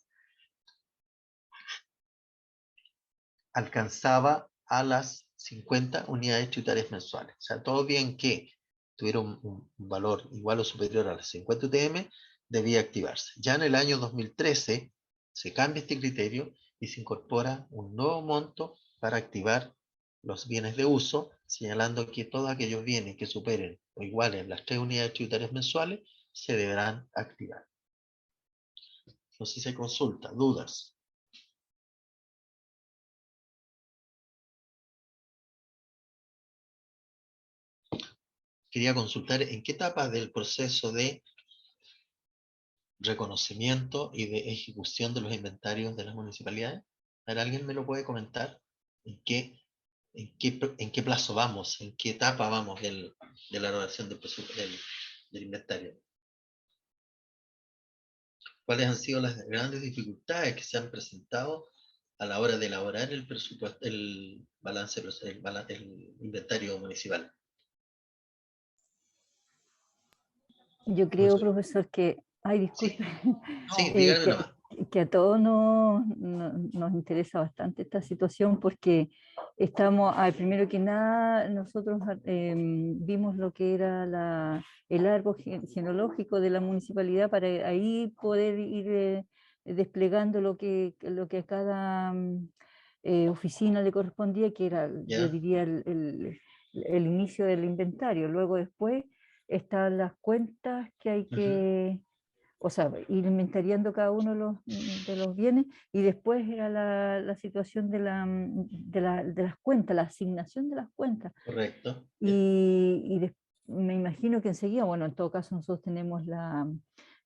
[SPEAKER 1] alcanzaba a las 50 unidades tributarias mensuales. O sea, todo bien que tuviera un valor igual o superior a las 50 UTM, debía activarse. Ya en el año 2013 se cambia este criterio y se incorpora un nuevo monto para activar los bienes de uso, señalando que todos aquellos bienes que superen o igualen las 3 unidades tributarias mensuales se deberán activar. No sé si hay consulta, dudas. Quería consultar en qué etapa del proceso de reconocimiento y de ejecución de los inventarios de las municipalidades. A ver, ¿alguien me lo puede comentar? ¿En qué plazo vamos? ¿En qué etapa vamos de la elaboración del inventario? ¿Cuáles han sido las grandes dificultades que se han presentado a la hora de elaborar el presupuesto, el inventario municipal?
[SPEAKER 9] Yo creo, profesor, que, ay, disculpe,
[SPEAKER 1] Sí, dígame nomás.
[SPEAKER 9] que a todos nos interesa bastante esta situación porque estamos, primero que nada, nosotros vimos lo que era el árbol genealógico de la municipalidad para ahí poder ir desplegando lo que a cada oficina le correspondía, que era, yo diría, el inicio del inventario. Luego después están las cuentas que hay que, o sea, ir inventariando cada uno de los bienes, y después era la situación de las cuentas, la asignación de las cuentas.
[SPEAKER 1] Correcto.
[SPEAKER 9] Me imagino que enseguida, bueno, en todo caso nosotros tenemos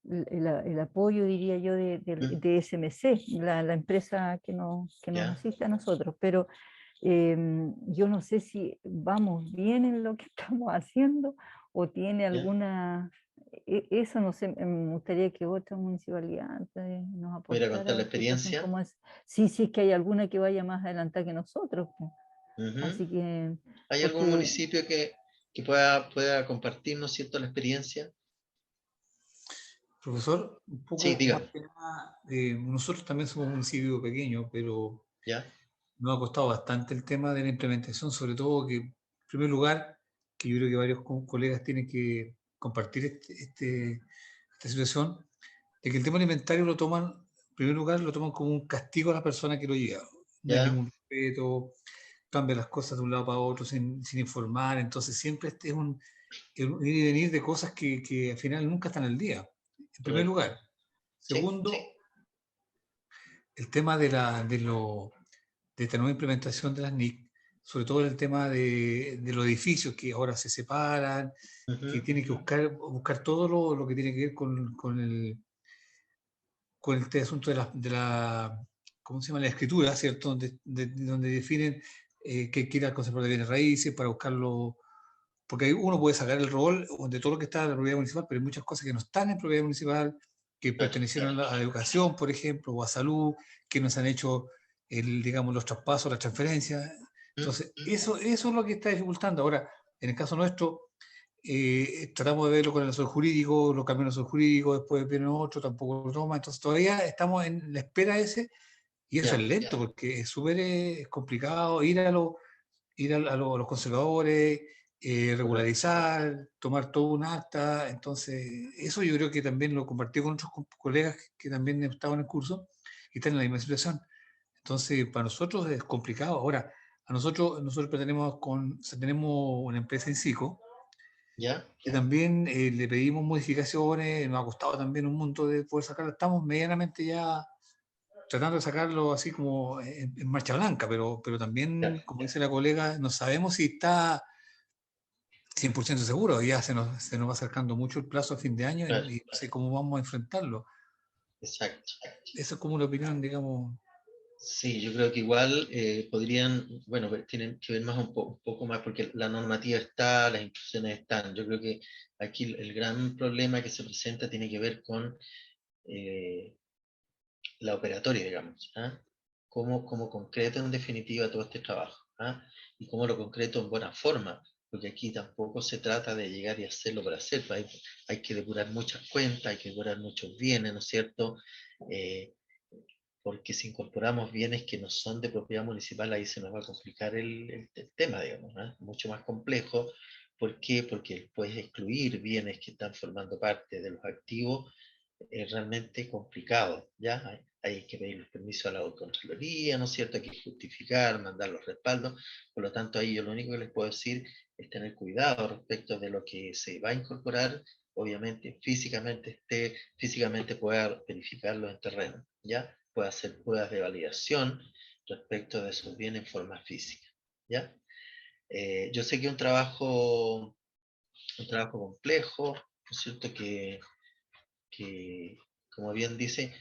[SPEAKER 9] el apoyo, diría yo, de SMC, la empresa que nos asiste a nosotros, pero yo no sé si vamos bien en lo que estamos haciendo o tiene alguna, eso no sé, me gustaría que otra municipalidad nos aportara.
[SPEAKER 1] ¿Pudiera contar la experiencia?
[SPEAKER 9] Como es. Sí, es que hay alguna que vaya más adelantada que nosotros. Así que...
[SPEAKER 1] ¿Hay algún municipio que pueda compartirnos, cierto, la experiencia?
[SPEAKER 8] Profesor, un poco
[SPEAKER 1] sí,
[SPEAKER 8] más que nada, nosotros también somos un municipio pequeño, pero nos ha costado bastante el tema de la implementación, sobre todo que, en primer lugar, que yo creo que varios colegas tienen que compartir esta situación, de que el tema del inventario lo toman, en primer lugar, lo toman como un castigo a la persona que lo lleva. No hay ningún respeto, cambia las cosas de un lado para otro sin informar, entonces siempre es un ir y venir de cosas que al final nunca están al día, en primer lugar. Segundo, el tema de esta nueva implementación de las NIC, sobre todo el tema de los edificios que ahora se separan, que tienen que buscar todo lo que tiene que ver con este asunto de la ¿cómo se llama? La escritura, ¿cierto? Donde definen que ir al conservador de bienes raíces para buscar los porque ahí uno puede sacar el rol de todo lo que está en la propiedad municipal, pero hay muchas cosas que no están en propiedad municipal, que pertenecieron a la educación, por ejemplo, o a salud, que nos han hecho, digamos, los traspasos, las transferencias. Entonces, eso es lo que está dificultando. Ahora, en el caso nuestro, tratamos de verlo con el asesor jurídico, lo cambian el asesor jurídico, después viene otro, tampoco lo toma. Entonces, todavía estamos en la espera ese, y eso es lento, porque es súper complicado ir a los conservadores, regularizar, tomar todo un acta. Entonces, eso yo creo que también lo compartí con otros colegas que también estaban en el curso y están en la misma situación. Entonces, para nosotros es complicado. Ahora, nosotros tenemos una empresa en SICO, que también le pedimos modificaciones, nos ha costado también un monto de poder sacarla. Estamos medianamente ya tratando de sacarlo así como en marcha blanca, pero también, como dice la colega, no sabemos si está 100% seguro. Ya se nos va acercando mucho el plazo a fin de año y no sé cómo vamos a enfrentarlo.
[SPEAKER 1] Exacto.
[SPEAKER 8] Esa es como una opinión, digamos.
[SPEAKER 1] Sí, yo creo que igual podrían, bueno, tienen que ver más un poco más, porque la normativa está, las instrucciones están. Yo creo que aquí el gran problema que se presenta tiene que ver con la operatoria, digamos. ¿Ah? Cómo concreto en definitiva todo este trabajo. ¿Ah? Y cómo lo concreto en buena forma, porque aquí tampoco se trata de llegar y hacerlo por hacer. Hay que depurar muchas cuentas, hay que depurar muchos bienes, ¿no es cierto? Porque si incorporamos bienes que no son de propiedad municipal, ahí se nos va a complicar el tema, digamos, ¿eh? Mucho más complejo. ¿Por qué? Porque puedes excluir bienes que están formando parte de los activos, es realmente complicado, ¿ya? Hay que pedir los permisos a la Contraloría, ¿no es cierto? Hay que justificar, mandar los respaldos. Por lo tanto, ahí yo lo único que les puedo decir es tener cuidado respecto de lo que se va a incorporar. Obviamente, físicamente pueda verificarlo en terreno, ¿ya? Puede hacer pruebas de validación respecto de sus bienes en forma física, ¿ya? Yo sé que es un trabajo complejo, ¿no es cierto? Que como bien dice,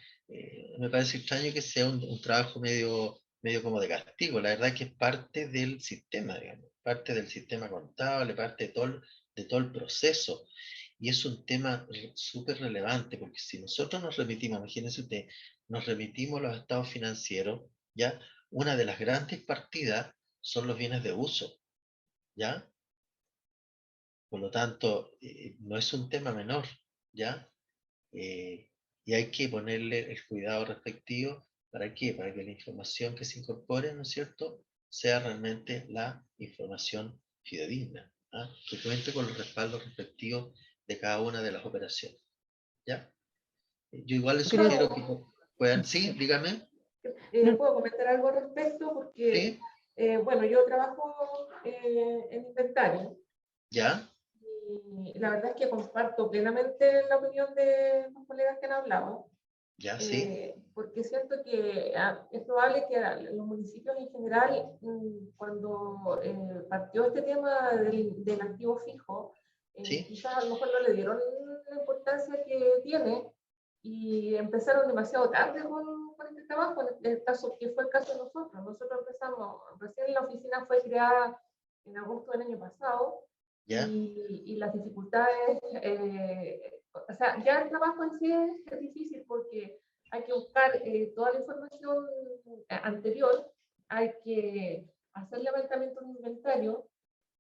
[SPEAKER 1] me parece extraño que sea un trabajo medio como de castigo. La verdad que es parte del sistema, digamos, parte del sistema contable, parte de todo el proceso. Y es un tema súper relevante, porque si nosotros nos remitimos, imagínense usted, nos remitimos a los estados financieros, ¿ya? Una de las grandes partidas son los bienes de uso, ¿ya? Por lo tanto, no es un tema menor, ¿ya? Y hay que ponerle el cuidado respectivo. ¿Para qué? Para que la información que se incorpore, ¿no es cierto?, sea realmente la información fidedigna, ¿ah? Que cuente con los respaldos respectivos de cada una de las operaciones, ¿ya? Yo igual les sugiero que puedan, sí, dígame.
[SPEAKER 5] ¿Puedo comentar algo al respecto? Porque,
[SPEAKER 1] ¿Sí?
[SPEAKER 5] bueno, yo trabajo en inventario.
[SPEAKER 1] ¿Ya?
[SPEAKER 5] Y la verdad es que comparto plenamente la opinión de los colegas que han hablado.
[SPEAKER 1] ¿Ya? Sí.
[SPEAKER 5] Porque siento que es probable que los municipios en general, cuando partió este tema del activo fijo,
[SPEAKER 1] ¿Sí?
[SPEAKER 5] quizás a lo mejor no le dieron la importancia que tiene y empezaron demasiado tarde con este trabajo, en el caso, que fue el caso de nosotros. Nosotros empezamos, recién la oficina fue creada en agosto del año pasado.
[SPEAKER 1] ¿Ya?
[SPEAKER 5] Y las dificultades, o sea, ya el trabajo en sí es difícil porque hay que buscar toda la información anterior, hay que hacer levantamiento de inventario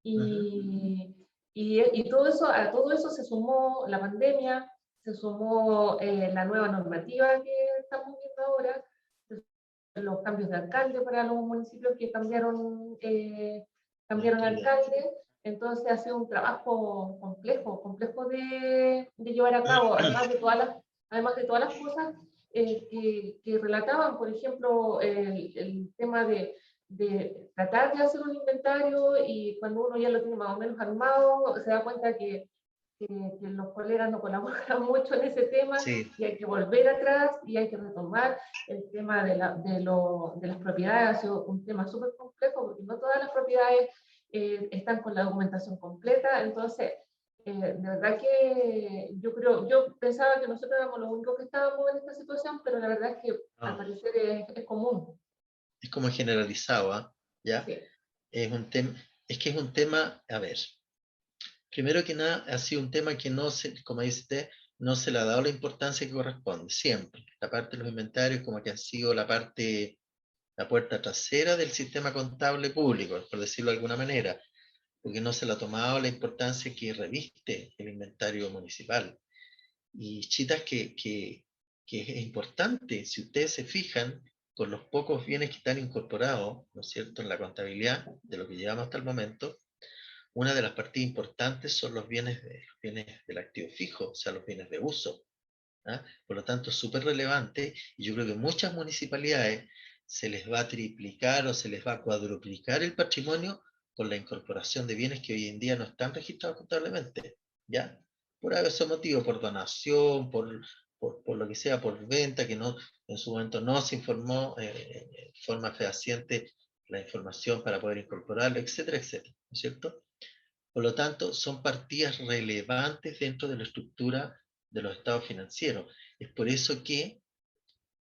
[SPEAKER 5] y todo eso, a todo eso se sumó la pandemia, se sumó la nueva normativa que estamos viendo ahora, los cambios de alcalde para los municipios que cambiaron alcalde. Entonces ha sido un trabajo complejo de llevar a cabo, además de todas las cosas que relataban, por ejemplo, el tema de tratar de hacer un inventario y cuando uno ya lo tiene más o menos armado, se da cuenta que los colegas no colaboran mucho en ese tema,
[SPEAKER 1] Sí.
[SPEAKER 5] Y hay que volver atrás y hay que retomar el tema de las propiedades. Ha sido un tema súper complejo porque no todas las propiedades están con la documentación completa. Entonces, de verdad que yo pensaba que nosotros éramos los únicos que estábamos en esta situación, pero la verdad es que al parecer es común.
[SPEAKER 1] Es como generalizado, ¿ah? ¿Ya?
[SPEAKER 5] Sí.
[SPEAKER 1] Es que es un tema, a ver, Primero que nada, ha sido un tema que no se, como dice usted, no se le ha dado la importancia que corresponde, siempre. La parte de los inventarios como que ha sido la puerta trasera del sistema contable público, por decirlo de alguna manera, porque no se le ha tomado la importancia que reviste el inventario municipal. Y chitas que es importante, si ustedes se fijan, con los pocos bienes que están incorporados, ¿no es cierto?, en la contabilidad de lo que llevamos hasta el momento, una de las partidas importantes son los bienes del activo fijo, o sea, los bienes de uso. ¿Ah? Por lo tanto, es súper relevante, y yo creo que muchas municipalidades se les va a triplicar o se les va a cuadruplicar el patrimonio con la incorporación de bienes que hoy en día no están registrados contablemente, ¿ya? Por ese motivo, por donación, por lo que sea, por venta, que no, en su momento no se informó de forma fehaciente la información para poder incorporarlo, etcétera, etcétera, ¿no es cierto? Por lo tanto, son partidas relevantes dentro de la estructura de los estados financieros. Es por eso que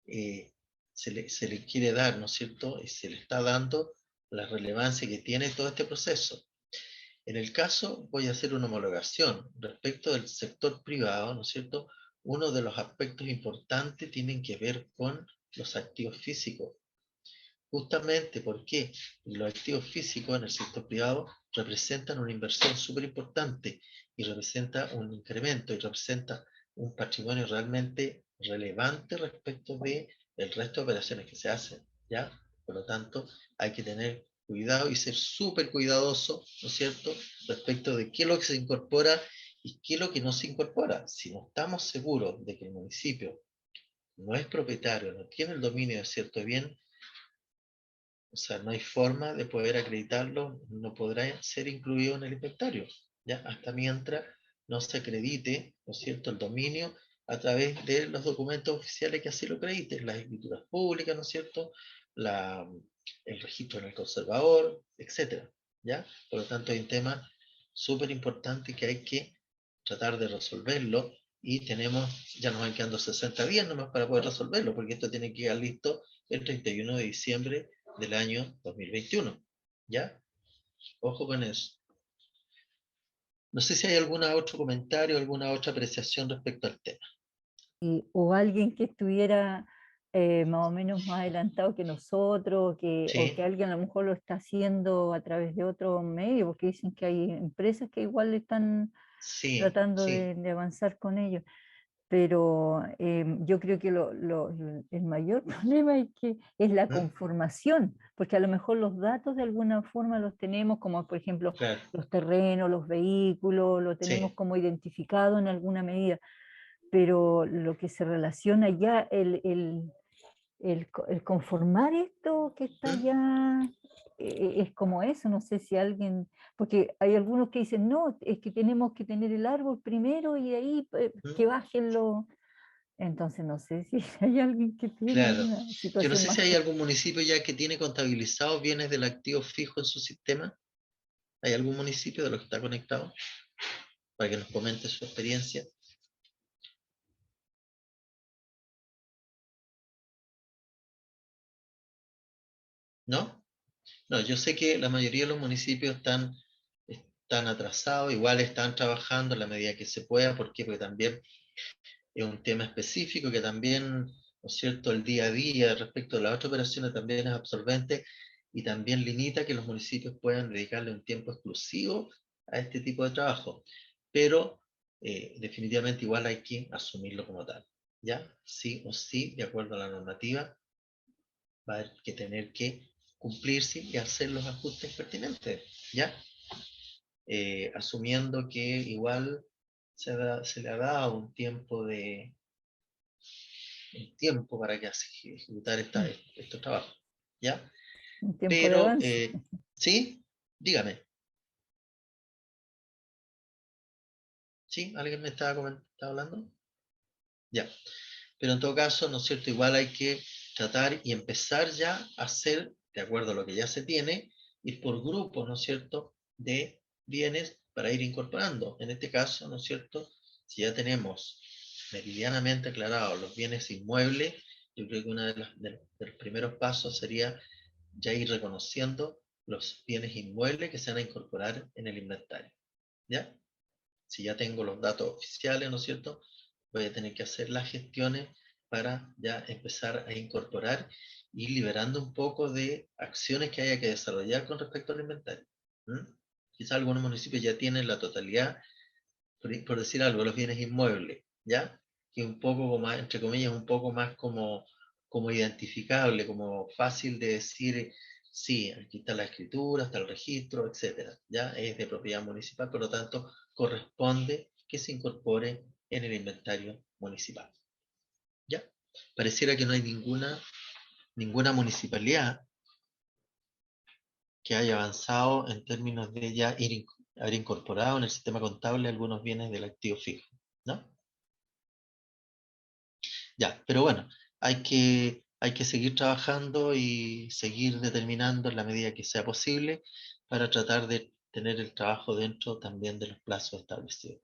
[SPEAKER 1] se le quiere dar, ¿no es cierto? Y se le está dando la relevancia que tiene todo este proceso. En el caso, voy a hacer una homologación respecto del sector privado, ¿no es cierto? Uno de los aspectos importantes tienen que ver con los activos físicos. Justamente porque los activos físicos en el sector privado representan una inversión súper importante y representa un incremento y representa un patrimonio realmente relevante respecto de el resto de operaciones que se hacen, ¿ya? Por lo tanto, hay que tener cuidado y ser súper cuidadoso, ¿no es cierto?, respecto de qué es lo que se incorpora y qué es lo que no se incorpora. Si no estamos seguros de que el municipio no es propietario, no tiene el dominio de cierto bien, o sea, no hay forma de poder acreditarlo, no podrá ser incluido en el inventario, ¿ya? Hasta mientras no se acredite, ¿no es cierto?, el dominio a través de los documentos oficiales que así lo acrediten, las escrituras públicas, ¿no es cierto?, el registro en el conservador, etcétera, ¿ya? Por lo tanto, hay un tema súper importante que hay que tratar de resolverlo y ya nos van quedando 60 días nomás para poder resolverlo, porque esto tiene que quedar listo el 31 de diciembre del año 2021, ¿ya? Ojo con eso. No sé si hay algún otro comentario, alguna otra apreciación respecto al tema.
[SPEAKER 9] O alguien que estuviera más o menos más adelantado que nosotros, o que
[SPEAKER 1] Sí,
[SPEAKER 9] alguien a lo mejor lo está haciendo a través de otro medio, porque dicen que hay empresas que igual están
[SPEAKER 1] sí,
[SPEAKER 9] tratando
[SPEAKER 1] sí.
[SPEAKER 9] de avanzar con ello. Pero yo creo que el mayor problema es la conformación, porque a lo mejor los datos de alguna forma los tenemos, como por ejemplo
[SPEAKER 1] Claro,
[SPEAKER 9] los terrenos, los vehículos, lo tenemos
[SPEAKER 1] sí.
[SPEAKER 9] como identificado en alguna medida, pero lo que se relaciona ya, el conformar esto que está
[SPEAKER 1] ¿Mm?
[SPEAKER 9] ya, es como eso, no sé si alguien, porque hay algunos que dicen, no, es que tenemos que tener el árbol primero y de ahí
[SPEAKER 1] ¿Mm?
[SPEAKER 9] que bájenlo. Entonces no sé si hay alguien que tiene
[SPEAKER 1] Claro.
[SPEAKER 9] una
[SPEAKER 1] Yo no
[SPEAKER 9] situación
[SPEAKER 1] sé
[SPEAKER 9] más
[SPEAKER 1] si hay algún municipio ya que tiene contabilizados bienes del activo fijo en su sistema. ¿Hay algún municipio de los que está conectado? Para que nos comente su experiencia. ¿No? No, yo sé que la mayoría de los municipios están atrasados, igual están trabajando en la medida que se pueda. ¿Por qué? Porque también es un tema específico que también, ¿no es cierto?, el día a día respecto a las otras operaciones también es absorbente y también limita que los municipios puedan dedicarle un tiempo exclusivo a este tipo de trabajo. Pero definitivamente igual hay que asumirlo como tal, ¿ya? Sí o sí, de acuerdo a la normativa, va a haber que tener que cumplirse y hacer los ajustes pertinentes, ¿ya? Asumiendo que igual se le ha dado un tiempo para que ejecutar estos trabajos, ¿ya?
[SPEAKER 9] un tiempo de
[SPEAKER 1] Pero,
[SPEAKER 9] avance.
[SPEAKER 1] ¿sí? Dígame. ¿Sí? ¿Alguien me estaba hablando? Ya. Pero en todo caso, ¿no es cierto? Igual hay que tratar y empezar ya a hacer, de acuerdo a lo que ya se tiene, ir por grupos, ¿no es cierto?, de bienes para ir incorporando. En este caso, ¿no es cierto?, si ya tenemos meridianamente aclarados los bienes inmuebles, yo creo que uno de los primeros pasos sería ya ir reconociendo los bienes inmuebles que se van a incorporar en el inventario, ¿ya? Si ya tengo los datos oficiales, ¿no es cierto? Voy a tener que hacer las gestiones para ya empezar a incorporar y liberando un poco de acciones que haya que desarrollar con respecto al inventario. Quizás algunos municipios ya tienen la totalidad, por decir algo, los bienes inmuebles, ¿ya? Que un poco como, entre comillas, un poco más como identificable, como fácil de decir, sí, aquí está la escritura, está el registro, etcétera, ¿ya? Es de propiedad municipal, por lo tanto, corresponde que se incorpore en el inventario municipal, ¿ya? Pareciera que no hay ninguna municipalidad que haya avanzado en términos de ya haber incorporado en el sistema contable algunos bienes del activo fijo, ¿no? Ya, pero bueno, hay que seguir trabajando y seguir determinando en la medida que sea posible para tratar de tener el trabajo dentro también de los plazos establecidos.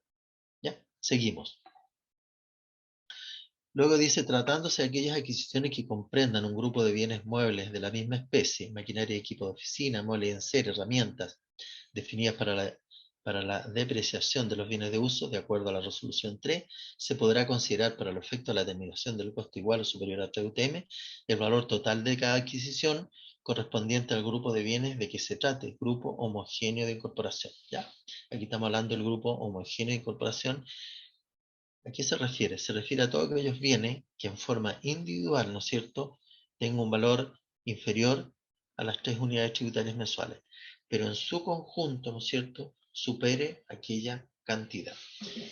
[SPEAKER 1] ¿Ya? Seguimos. Luego dice, tratándose de aquellas adquisiciones que comprendan un grupo de bienes muebles de la misma especie, maquinaria y equipo de oficina, muebles en serie, herramientas, definidas para la depreciación de los bienes de uso, de acuerdo a la resolución 3, se podrá considerar para el efecto de la determinación del costo igual o superior a 3 UTM el valor total de cada adquisición correspondiente al grupo de bienes de que se trate, grupo homogéneo de incorporación. ¿Ya? Aquí estamos hablando del grupo homogéneo de incorporación. ¿A qué se refiere? Se refiere a todos aquellos bienes que en forma individual, ¿no es cierto?, tengan un valor inferior a las 3 unidades tributarias mensuales, pero en su conjunto, ¿no es cierto?, supere aquella cantidad.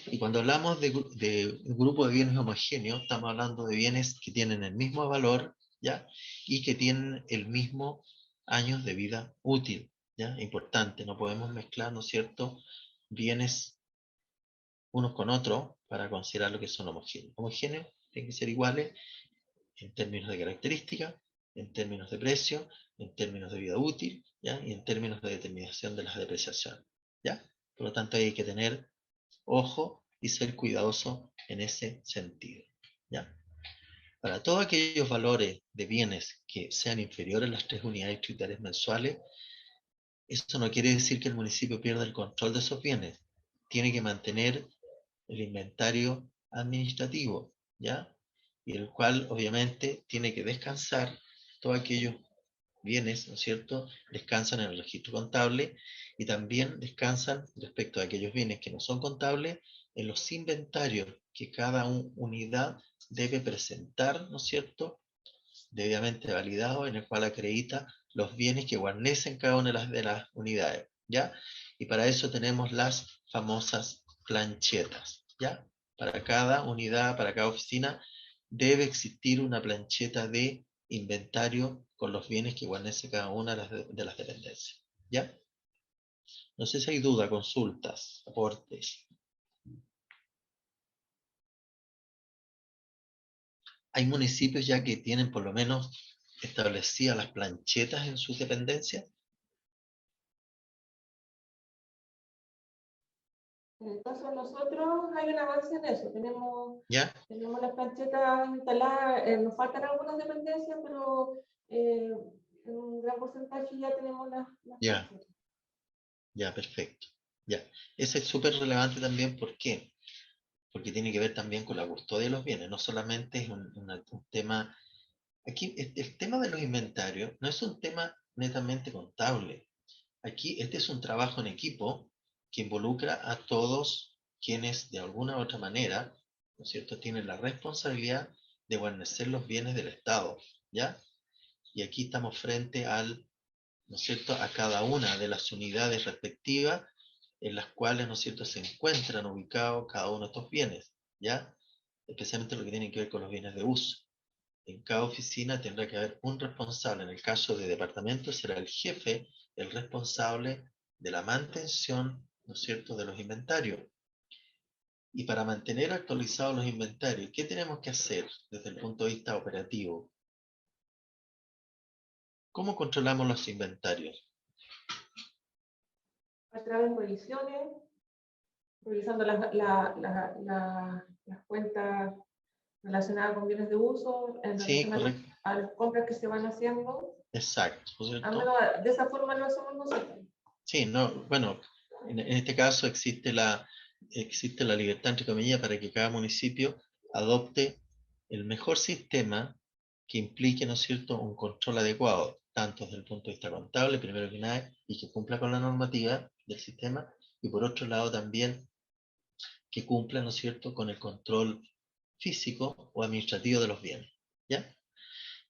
[SPEAKER 1] Y cuando hablamos de un grupo de bienes homogéneos, estamos hablando de bienes que tienen el mismo valor, ¿ya?, y que tienen el mismo años de vida útil, ¿ya? Importante, no podemos mezclar, ¿no es cierto?, bienes unos con otros para considerar lo que son homogéneos. Homogéneos tienen que ser iguales en términos de características, en términos de precio, en términos de vida útil, ¿ya? Y en términos de determinación de las depreciaciones, ¿ya? Por lo tanto, hay que tener ojo y ser cuidadoso en ese sentido, ¿ya? Para todos aquellos valores de bienes que sean inferiores a las 3 unidades tributarias mensuales, eso no quiere decir que el municipio pierda el control de esos bienes. Tiene que mantener el inventario administrativo, ¿ya? Y el cual obviamente tiene que descansar todos aquellos bienes, ¿no es cierto? Descansan en el registro contable y también descansan respecto a aquellos bienes que no son contables en los inventarios que cada unidad debe presentar, ¿no es cierto?, debidamente validado, en el cual acredita los bienes que guarnecen cada una de las unidades, ¿ya? Y para eso tenemos las famosas planchetas, ¿ya? Para cada unidad, para cada oficina, debe existir una plancheta de inventario con los bienes que guarnece cada una de las dependencias, ¿ya? No sé si hay duda, consultas, aportes. Hay municipios ya que tienen por lo menos establecidas las planchetas en sus dependencias.
[SPEAKER 5] En el caso de nosotros hay un avance en eso. Tenemos
[SPEAKER 1] ¿Ya?
[SPEAKER 5] las planchetas instaladas, nos faltan algunas dependencias, pero en un gran porcentaje ya tenemos las
[SPEAKER 1] Ya.
[SPEAKER 5] planchetas.
[SPEAKER 1] Ya, perfecto. Ya. Ese es súper relevante también, ¿por qué? Porque tiene que ver también con la custodia de los bienes, no solamente es un tema. Aquí el tema de los inventarios no es un tema netamente contable. Aquí este es un trabajo en equipo que involucra a todos quienes de alguna u otra manera, ¿no es cierto?, tienen la responsabilidad de guarnecer los bienes del Estado, ¿ya? Y aquí estamos frente al, ¿no es cierto?, a cada una de las unidades respectivas en las cuales, ¿no es cierto?, se encuentran ubicados cada uno de estos bienes, ¿ya? Especialmente lo que tiene que ver con los bienes de uso. En cada oficina tendrá que haber un responsable. En el caso de departamento será el jefe, el responsable de la mantención, ¿no es cierto?, de los inventarios. Y para mantener actualizados los inventarios, ¿qué tenemos que hacer desde el punto de vista operativo? ¿Cómo controlamos los inventarios?
[SPEAKER 5] A través de revisiones, revisando las cuentas relacionadas con bienes de uso, en
[SPEAKER 1] Sí,
[SPEAKER 5] relación
[SPEAKER 1] correcto.
[SPEAKER 5] a las compras que se van haciendo.
[SPEAKER 1] Exacto, ¿no es cierto?
[SPEAKER 5] Al menos de esa forma lo hacemos nosotros.
[SPEAKER 1] Sí, no, bueno, en este caso existe existe la libertad, entre comillas, para que cada municipio adopte el mejor sistema que implique, ¿no es cierto?, un control adecuado, tanto desde el punto de vista contable, primero que nada, y que cumpla con la normativa del sistema, y por otro lado también que cumpla, ¿no es cierto?, con el control físico o administrativo de los bienes, ¿ya?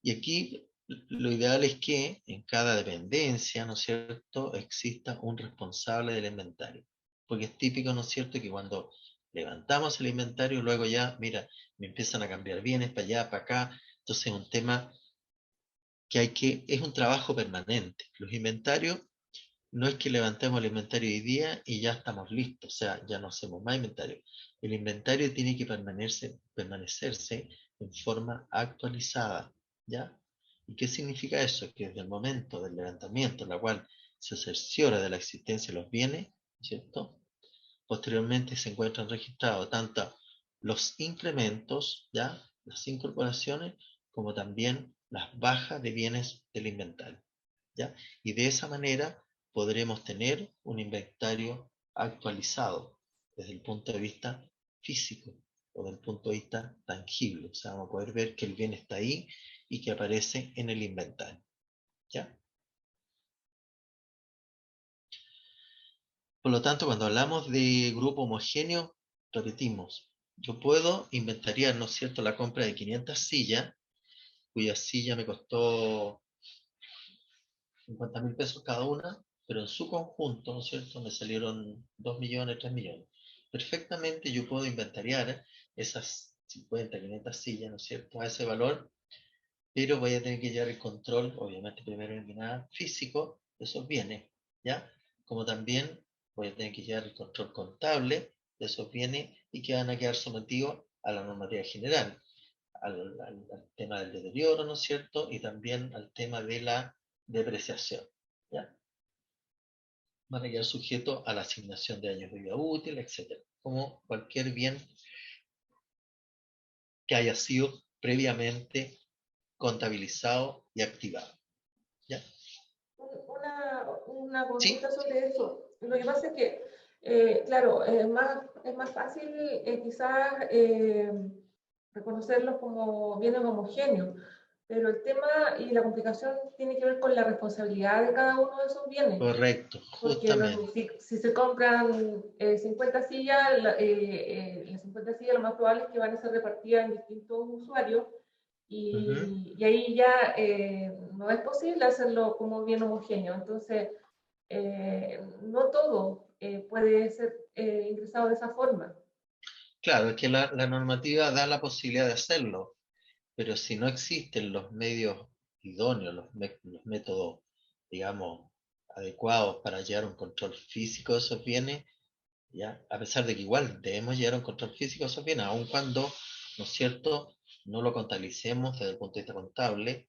[SPEAKER 1] Y aquí lo ideal es que en cada dependencia, ¿no es cierto?, exista un responsable del inventario. Porque es típico, ¿no es cierto?, que cuando levantamos el inventario, luego ya, mira, me empiezan a cambiar bienes para allá, para acá. Entonces es un tema es un trabajo permanente. Los inventarios no es que levantemos el inventario hoy día y ya estamos listos, o sea, ya no hacemos más inventario. El inventario tiene que permanecerse en forma actualizada, ¿ya? ¿Y qué significa eso? Que desde el momento del levantamiento, en la cual se cerciora de la existencia de los bienes, ¿cierto? Posteriormente se encuentran registrados tanto los incrementos, ¿ya? Las incorporaciones, como también las bajas de bienes del inventario, ¿ya? Y de esa manera podremos tener un inventario actualizado desde el punto de vista físico o desde el punto de vista tangible. O sea, vamos a poder ver que el bien está ahí y que aparece en el inventario, ¿ya? Por lo tanto, cuando hablamos de grupo homogéneo, repetimos, yo puedo inventariar, ¿no es cierto?, la compra de 500 sillas, cuya silla me costó 50.000 pesos cada una, pero en su conjunto, ¿no es cierto?, me salieron 2 millones, 3 millones. Perfectamente yo puedo inventariar esas 50, 500 sillas, ¿no es cierto?, a ese valor, pero voy a tener que llevar el control, obviamente primero que nada, físico de esos bienes, ¿ya? Como también voy a tener que llevar el control contable de esos bienes y que van a quedar sometidos a la normativa general, al tema del deterioro, ¿no es cierto?, y también al tema de la depreciación, ¿ya? Van a quedar sujetos a la asignación de años de vida útil, etc. Como cualquier bien que haya sido previamente contabilizado y activado, ¿ya?
[SPEAKER 5] Una
[SPEAKER 1] ¿Sí?
[SPEAKER 5] consulta sobre eso. Lo que pasa es que, claro, es más fácil quizás reconocerlos como bienes homogéneos, pero el tema y la complicación tiene que ver con la responsabilidad de cada uno de esos bienes.
[SPEAKER 1] Correcto,
[SPEAKER 5] Porque
[SPEAKER 1] justamente.
[SPEAKER 5] si se compran 50 sillas, las 50 sillas lo más probable es que van a ser repartidas en distintos usuarios y ahí ya no es posible hacerlo como bien homogéneo. Entonces, no todo puede ser ingresado de esa forma.
[SPEAKER 1] Claro, es que la normativa da la posibilidad de hacerlo, pero si no existen los medios idóneos, los métodos, digamos, adecuados para llevar un control físico de esos bienes, ¿ya? A pesar de que igual debemos llevar un control físico de esos bienes, aun cuando, ¿no es cierto?, no lo contabilicemos desde el punto de vista contable,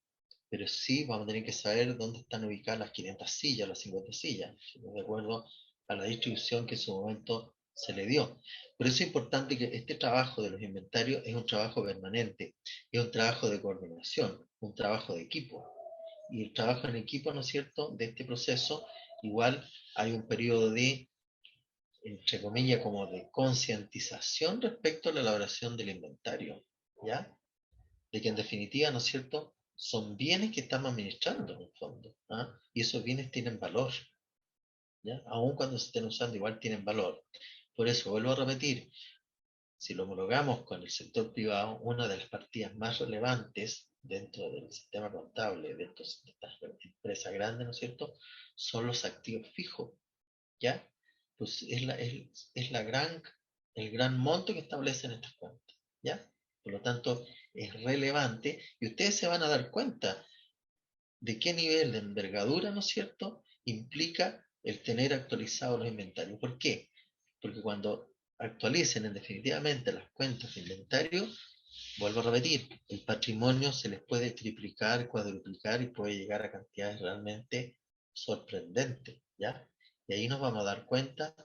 [SPEAKER 1] pero sí vamos a tener que saber dónde están ubicadas las 500 sillas, las 50 sillas, de acuerdo a la distribución que en su momento se le dio. Por eso es importante que este trabajo de los inventarios es un trabajo permanente, es un trabajo de coordinación, un trabajo de equipo. Y el trabajo en equipo, ¿no es cierto?, de este proceso, igual hay un periodo de, entre comillas, como de concientización respecto a la elaboración del inventario, ¿ya? De que en definitiva, ¿no es cierto?, son bienes que estamos administrando en el fondo, ¿ah? Y esos bienes tienen valor, ¿ya? Aun cuando se estén usando, igual tienen valor. Por eso, vuelvo a repetir, si lo homologamos con el sector privado, una de las partidas más relevantes dentro del sistema contable, dentro de estas empresas grandes, ¿no es cierto?, son los activos fijos, ¿ya? Pues es el gran monto que establecen estas cuentas, ¿ya? Por lo tanto, es relevante y ustedes se van a dar cuenta de qué nivel de envergadura, ¿no es cierto?, implica el tener actualizados los inventarios. ¿Por qué? Porque cuando actualicen en definitivamente las cuentas de inventario, vuelvo a repetir, el patrimonio se les puede triplicar, cuadruplicar y puede llegar a cantidades realmente sorprendentes, ¿ya? Y ahí nos vamos a dar cuenta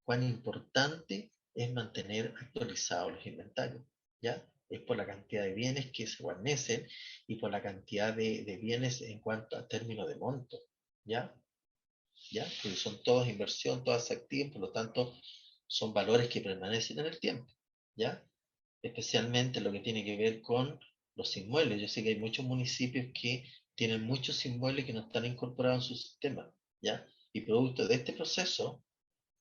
[SPEAKER 1] cuán importante es mantener actualizados los inventarios, ¿ya? Es por la cantidad de bienes que se guarnecen y por la cantidad de bienes en cuanto a término de monto, ¿ya? ¿Ya? Porque son todas inversión, todas activas, por lo tanto, son valores que permanecen en el tiempo, ¿ya? Especialmente lo que tiene que ver con los inmuebles. Yo sé que hay muchos municipios que tienen muchos inmuebles que no están incorporados en su sistema, ¿ya? Y producto de este proceso,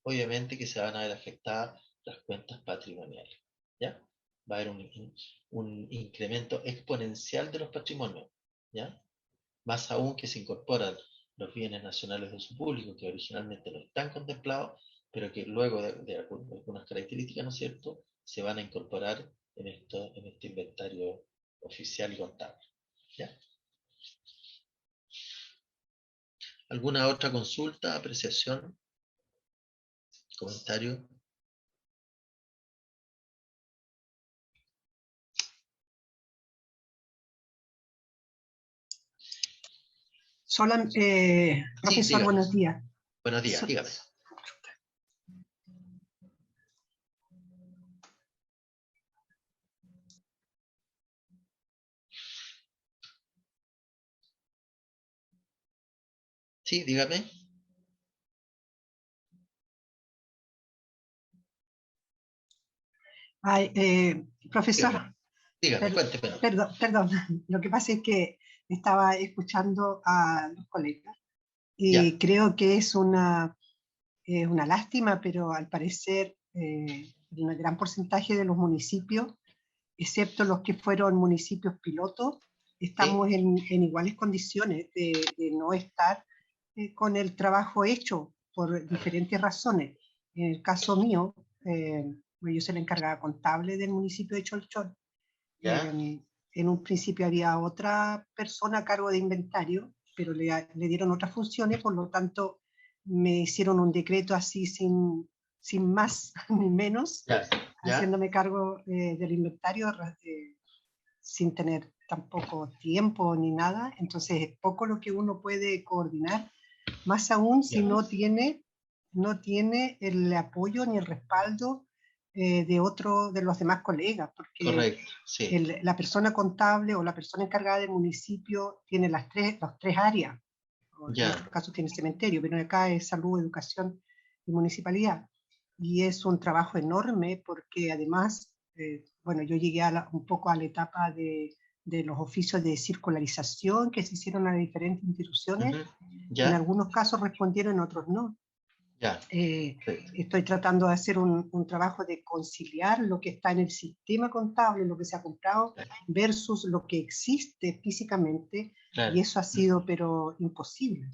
[SPEAKER 1] obviamente que se van a ver afectadas las cuentas patrimoniales, ¿ya? Va a haber un incremento exponencial de los patrimonios, ¿ya? Más aún que se incorporan los bienes nacionales de uso público que originalmente no están contemplados, pero que luego de algunas características, ¿no es cierto?, se van a incorporar en este inventario oficial y contable, ¿ya? ¿Alguna otra consulta, apreciación, comentario?
[SPEAKER 10] Profesor,
[SPEAKER 1] dígame.
[SPEAKER 10] buenos días.
[SPEAKER 1] Buenos días, dígame. Sí, dígame.
[SPEAKER 10] Profesor,
[SPEAKER 1] Dígame, cuénteme.
[SPEAKER 10] perdón. Lo que pasa es que estaba escuchando a los colegas y creo que es una lástima, pero al parecer un gran porcentaje de los municipios, excepto los que fueron municipios pilotos, estamos en iguales condiciones de no estar con el trabajo hecho por diferentes razones. En el caso mío, yo soy la encargada contable del municipio de Cholchol. En un principio había otra persona a cargo de inventario, pero le dieron otras funciones, por lo tanto me hicieron un decreto así sin más ni menos, haciéndome cargo del inventario sin tener tampoco tiempo ni nada. Entonces es poco lo que uno puede coordinar, más aún si no tiene el apoyo ni el respaldo de los demás colegas, porque
[SPEAKER 1] correcto, sí.
[SPEAKER 10] La persona contable o la persona encargada del municipio tiene las tres áreas. En otros casos tiene cementerio, pero acá es salud, educación y municipalidad. Y es un trabajo enorme porque además, yo llegué un poco a la etapa de los oficios de circularización que se hicieron a las diferentes instituciones. En algunos casos respondieron, en otros no. Estoy tratando de hacer un trabajo de conciliar lo que está en el sistema contable, lo que se ha comprado, versus lo que existe físicamente, y eso ha sido pero imposible.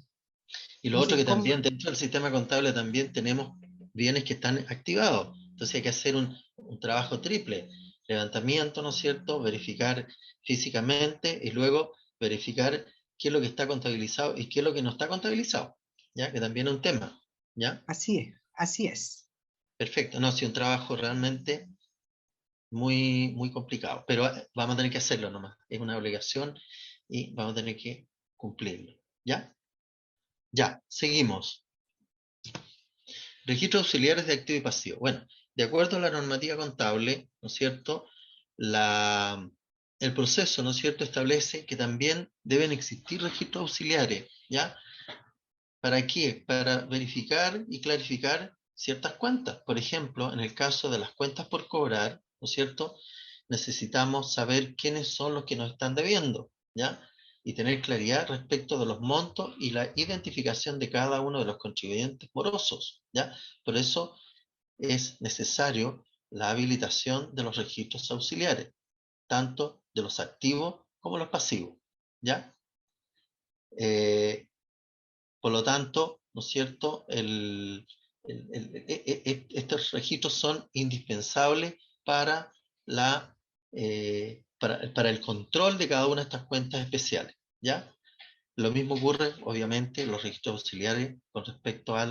[SPEAKER 1] Y lo otro que también dentro del sistema contable también tenemos bienes que están activados, entonces hay que hacer un trabajo triple, levantamiento, ¿no es cierto?, verificar físicamente y luego verificar qué es lo que está contabilizado y qué es lo que no está contabilizado, ¿ya? Que también es un tema. ¿Ya?
[SPEAKER 10] Así es.
[SPEAKER 1] Perfecto, no, sí, un trabajo realmente muy, muy complicado, pero vamos a tener que hacerlo nomás, es una obligación y vamos a tener que cumplirlo, ¿ya? Ya, seguimos. Registros auxiliares de activo y pasivo. Bueno, de acuerdo a la normativa contable, ¿no es cierto?, el proceso, ¿no es cierto?, establece que también deben existir registros auxiliares, ¿ya? ¿Para qué? Para verificar y clarificar ciertas cuentas. Por ejemplo, en el caso de las cuentas por cobrar, ¿no es cierto?, necesitamos saber quiénes son los que nos están debiendo, ¿ya? Y tener claridad respecto de los montos y la identificación de cada uno de los contribuyentes morosos, ¿ya? Por eso es necesario la habilitación de los registros auxiliares, tanto de los activos como los pasivos, ¿ya? Por lo tanto, ¿no es cierto?, estos registros son indispensables para el control de cada una de estas cuentas especiales, ¿ya? Lo mismo ocurre, obviamente, en los registros auxiliares con respecto a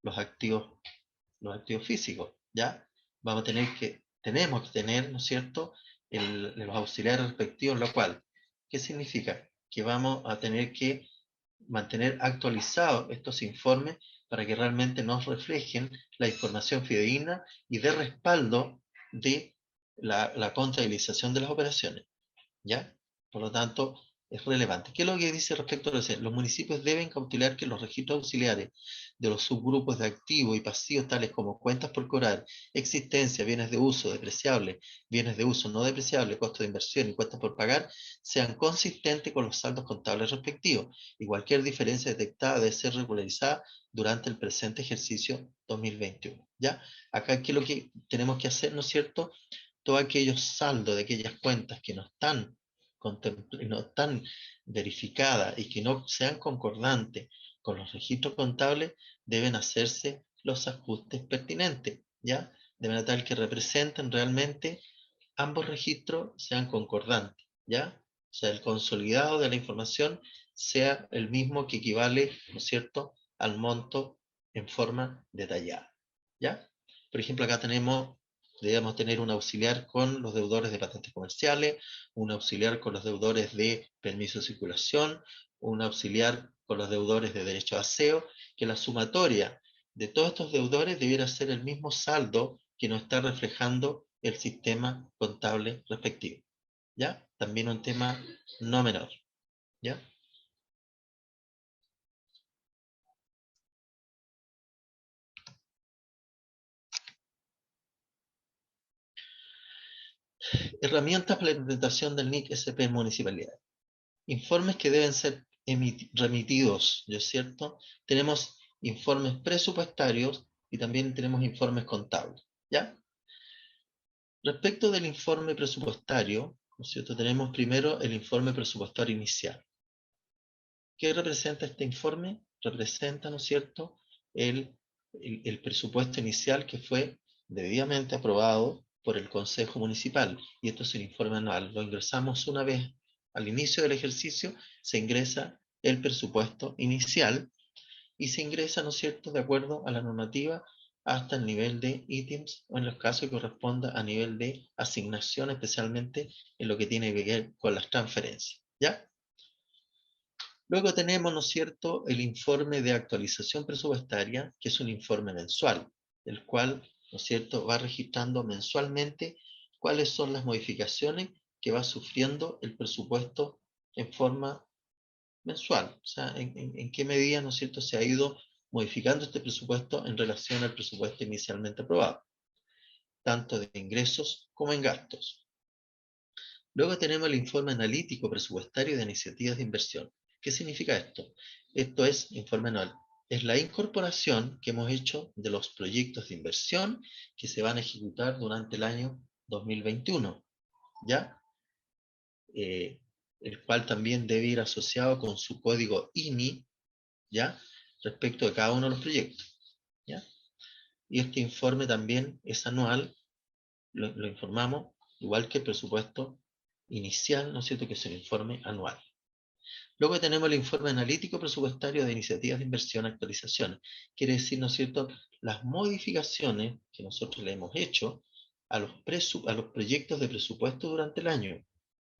[SPEAKER 1] los activos físicos, ¿ya? Tenemos que tener, ¿no es cierto?, los auxiliares respectivos, lo cual, ¿qué significa? Que vamos a tener que mantener actualizados estos informes para que realmente nos reflejen la información fidedigna y de respaldo de la contabilización de las operaciones, ¿ya? Por lo tanto, es relevante. ¿Qué es lo que dice respecto a los municipios deben cautelar que los registros auxiliares de los subgrupos de activos y pasivos tales como cuentas por cobrar, existencia, bienes de uso depreciables, bienes de uso no depreciables, costo de inversión y cuentas por pagar sean consistentes con los saldos contables respectivos y cualquier diferencia detectada debe ser regularizada durante el presente ejercicio 2021. ¿Ya? Acá, ¿qué es lo que tenemos que hacer, no es cierto? Todos aquellos saldos de aquellas cuentas que no están verificadas y que no sean concordantes con los registros contables, deben hacerse los ajustes pertinentes, ¿ya? De manera tal que representen realmente ambos registros sean concordantes, ¿ya? O sea, el consolidado de la información sea el mismo que equivale, ¿no es cierto?, al monto en forma detallada, ¿ya? Por ejemplo, acá debemos tener un auxiliar con los deudores de patentes comerciales, un auxiliar con los deudores de permiso de circulación, un auxiliar con los deudores de derecho de aseo, que la sumatoria de todos estos deudores debiera ser el mismo saldo que nos está reflejando el sistema contable respectivo. ¿Ya? También un tema no menor. ¿Ya? Herramientas para la implementación del NIC SP en municipalidades. Informes que deben ser remitidos, ¿no es cierto? Tenemos informes presupuestarios y también tenemos informes contables. ¿Ya? Respecto del informe presupuestario, ¿no es cierto? Tenemos primero el informe presupuestario inicial. ¿Qué representa este informe? Representa, ¿no es cierto?, el presupuesto inicial que fue debidamente aprobado por el Consejo Municipal. Y esto es el informe anual. Lo ingresamos una vez al inicio del ejercicio, se ingresa el presupuesto inicial y se ingresa, ¿no es cierto?, de acuerdo a la normativa hasta el nivel de ítems o en los casos que corresponda a nivel de asignación, especialmente en lo que tiene que ver con las transferencias. ¿Ya? Luego tenemos, ¿no es cierto?, el informe de actualización presupuestaria, que es un informe mensual, el cual, ¿no es cierto?, va registrando mensualmente cuáles son las modificaciones que va sufriendo el presupuesto en forma mensual. O sea, en qué medida, ¿no es cierto?, se ha ido modificando este presupuesto en relación al presupuesto inicialmente aprobado, tanto de ingresos como en gastos. Luego tenemos el informe analítico presupuestario de iniciativas de inversión. ¿Qué significa esto? Esto es informe anual. Es la incorporación que hemos hecho de los proyectos de inversión que se van a ejecutar durante el año 2021, ¿ya? El cual también debe ir asociado con su código INI, ¿ya? Respecto de cada uno de los proyectos, ¿ya? Y este informe también es anual, lo informamos, igual que el presupuesto inicial, ¿no es cierto?, que es el informe anual. Luego tenemos el informe analítico presupuestario de iniciativas de inversión actualización. Quiere decir, ¿no es cierto?, las modificaciones que nosotros le hemos hecho a los proyectos de presupuesto durante el año,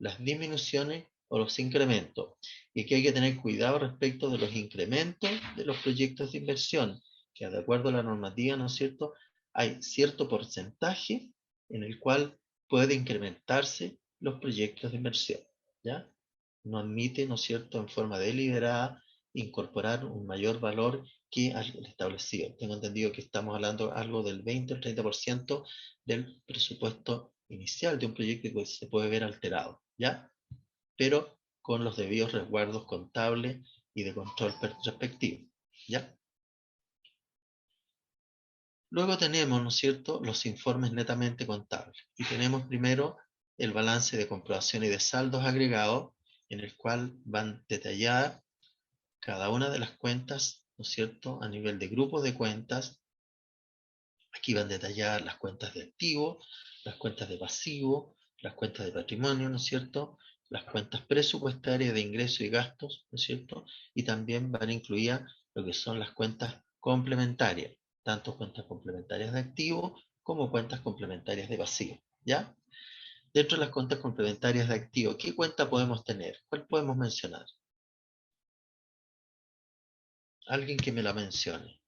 [SPEAKER 1] las disminuciones o los incrementos. Y que hay que tener cuidado respecto de los incrementos de los proyectos de inversión, que de acuerdo a la normativa, ¿no es cierto?, hay cierto porcentaje en el cual puede incrementarse los proyectos de inversión, ¿ya? No admite, ¿no es cierto?, en forma deliberada, incorporar un mayor valor que al establecido. Tengo entendido que estamos hablando algo del 20 o 30% del presupuesto inicial de un proyecto que se puede ver alterado, ¿ya? Pero con los debidos resguardos contables y de control respectivo, ¿ya? Luego tenemos, ¿no es cierto?, los informes netamente contables. Y tenemos primero el balance de comprobación y de saldos agregados, en el cual van detalladas cada una de las cuentas, ¿no es cierto?, a nivel de grupos de cuentas. Aquí van detalladas las cuentas de activo, las cuentas de pasivo, las cuentas de patrimonio, ¿no es cierto?, las cuentas presupuestarias de ingresos y gastos, ¿no es cierto?, y también van incluidas lo que son las cuentas complementarias, tanto cuentas complementarias de activo como cuentas complementarias de pasivo, ¿ya? Dentro de las cuentas complementarias de activo, ¿qué cuenta podemos tener? ¿Cuál podemos mencionar? Alguien que me la mencione.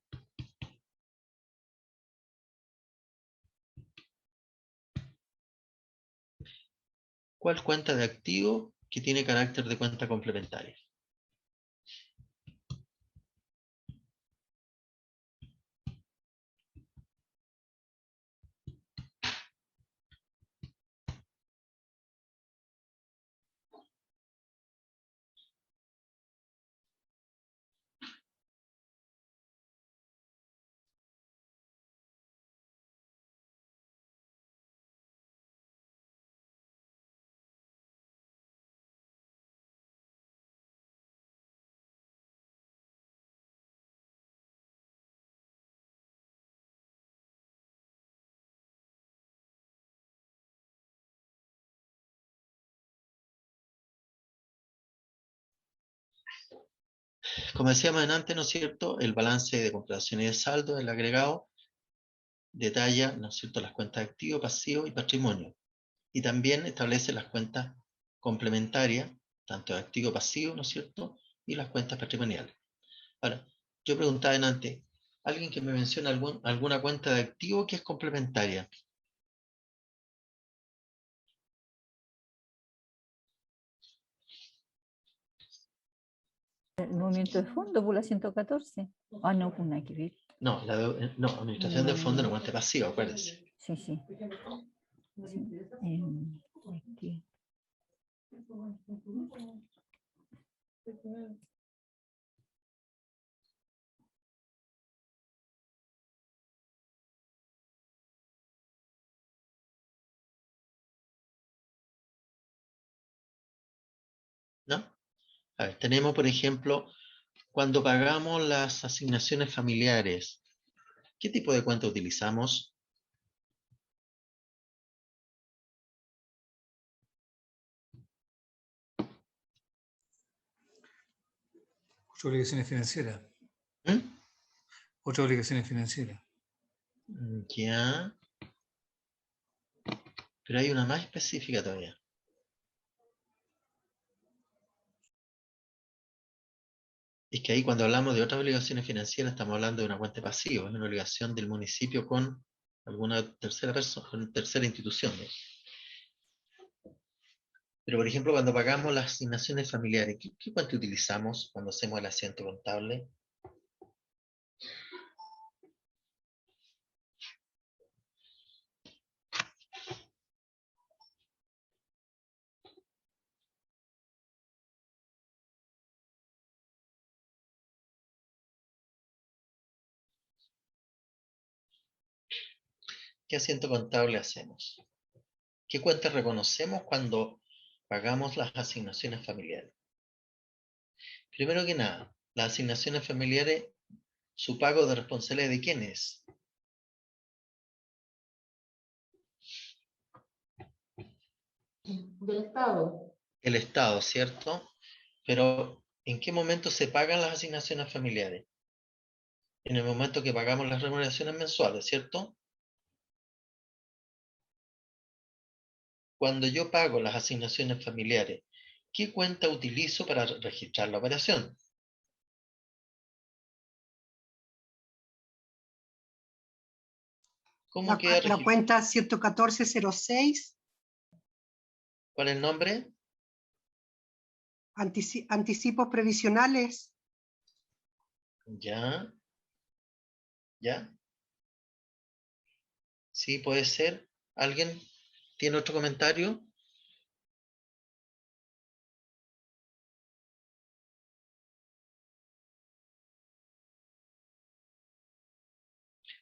[SPEAKER 1] ¿Cuál cuenta de activo que tiene carácter de cuenta complementaria. Como decíamos antes, ¿no es cierto? El balance de comprobación y de saldo, el agregado, detalla, ¿no es cierto?, las cuentas de activo, pasivo y patrimonio. Y también establece las cuentas complementarias, tanto de activo, pasivo, ¿no es cierto?, y las cuentas patrimoniales. Ahora, yo preguntaba antes, ¿alguien que me mencione alguna cuenta de activo que es complementaria?
[SPEAKER 9] El movimiento de fondo por la 114. Ah, no, pues nada que ver.
[SPEAKER 1] No, no, administración del fondo no cuenta pasiva, acuérdense.
[SPEAKER 9] Sí, sí. Sí, aquí.
[SPEAKER 1] ¿No? A ver, tenemos, por ejemplo, cuando pagamos las asignaciones familiares, ¿qué tipo de cuenta utilizamos?
[SPEAKER 8] Ocho obligaciones financieras.
[SPEAKER 1] ¿Mm?
[SPEAKER 8] Ocho obligaciones financieras.
[SPEAKER 1] Ya. Pero hay una más específica todavía. Es que ahí cuando hablamos de otras obligaciones financieras estamos hablando de una cuenta pasiva, es una obligación del municipio con alguna tercera persona, con tercera institución, ¿no? Pero por ejemplo, cuando pagamos las asignaciones familiares, ¿qué cuenta utilizamos cuando hacemos el asiento contable? ¿Qué asiento contable hacemos? ¿Qué cuentas reconocemos cuando pagamos las asignaciones familiares? Primero que nada, las asignaciones familiares, su pago de responsabilidad de quién es.
[SPEAKER 5] Del Estado.
[SPEAKER 1] El Estado, ¿cierto? Pero, ¿en qué momento se pagan las asignaciones familiares? En el momento que pagamos las remuneraciones mensuales, ¿cierto? Cuando yo pago las asignaciones familiares, ¿qué cuenta utilizo para registrar la operación? ¿Cómo queda
[SPEAKER 10] La
[SPEAKER 1] registrado?
[SPEAKER 10] cuenta 11406,
[SPEAKER 1] ¿Cuál es el nombre?
[SPEAKER 10] anticipos previsionales.
[SPEAKER 1] Ya. ¿Ya? Sí, puede ser. ¿Alguien tiene otro comentario?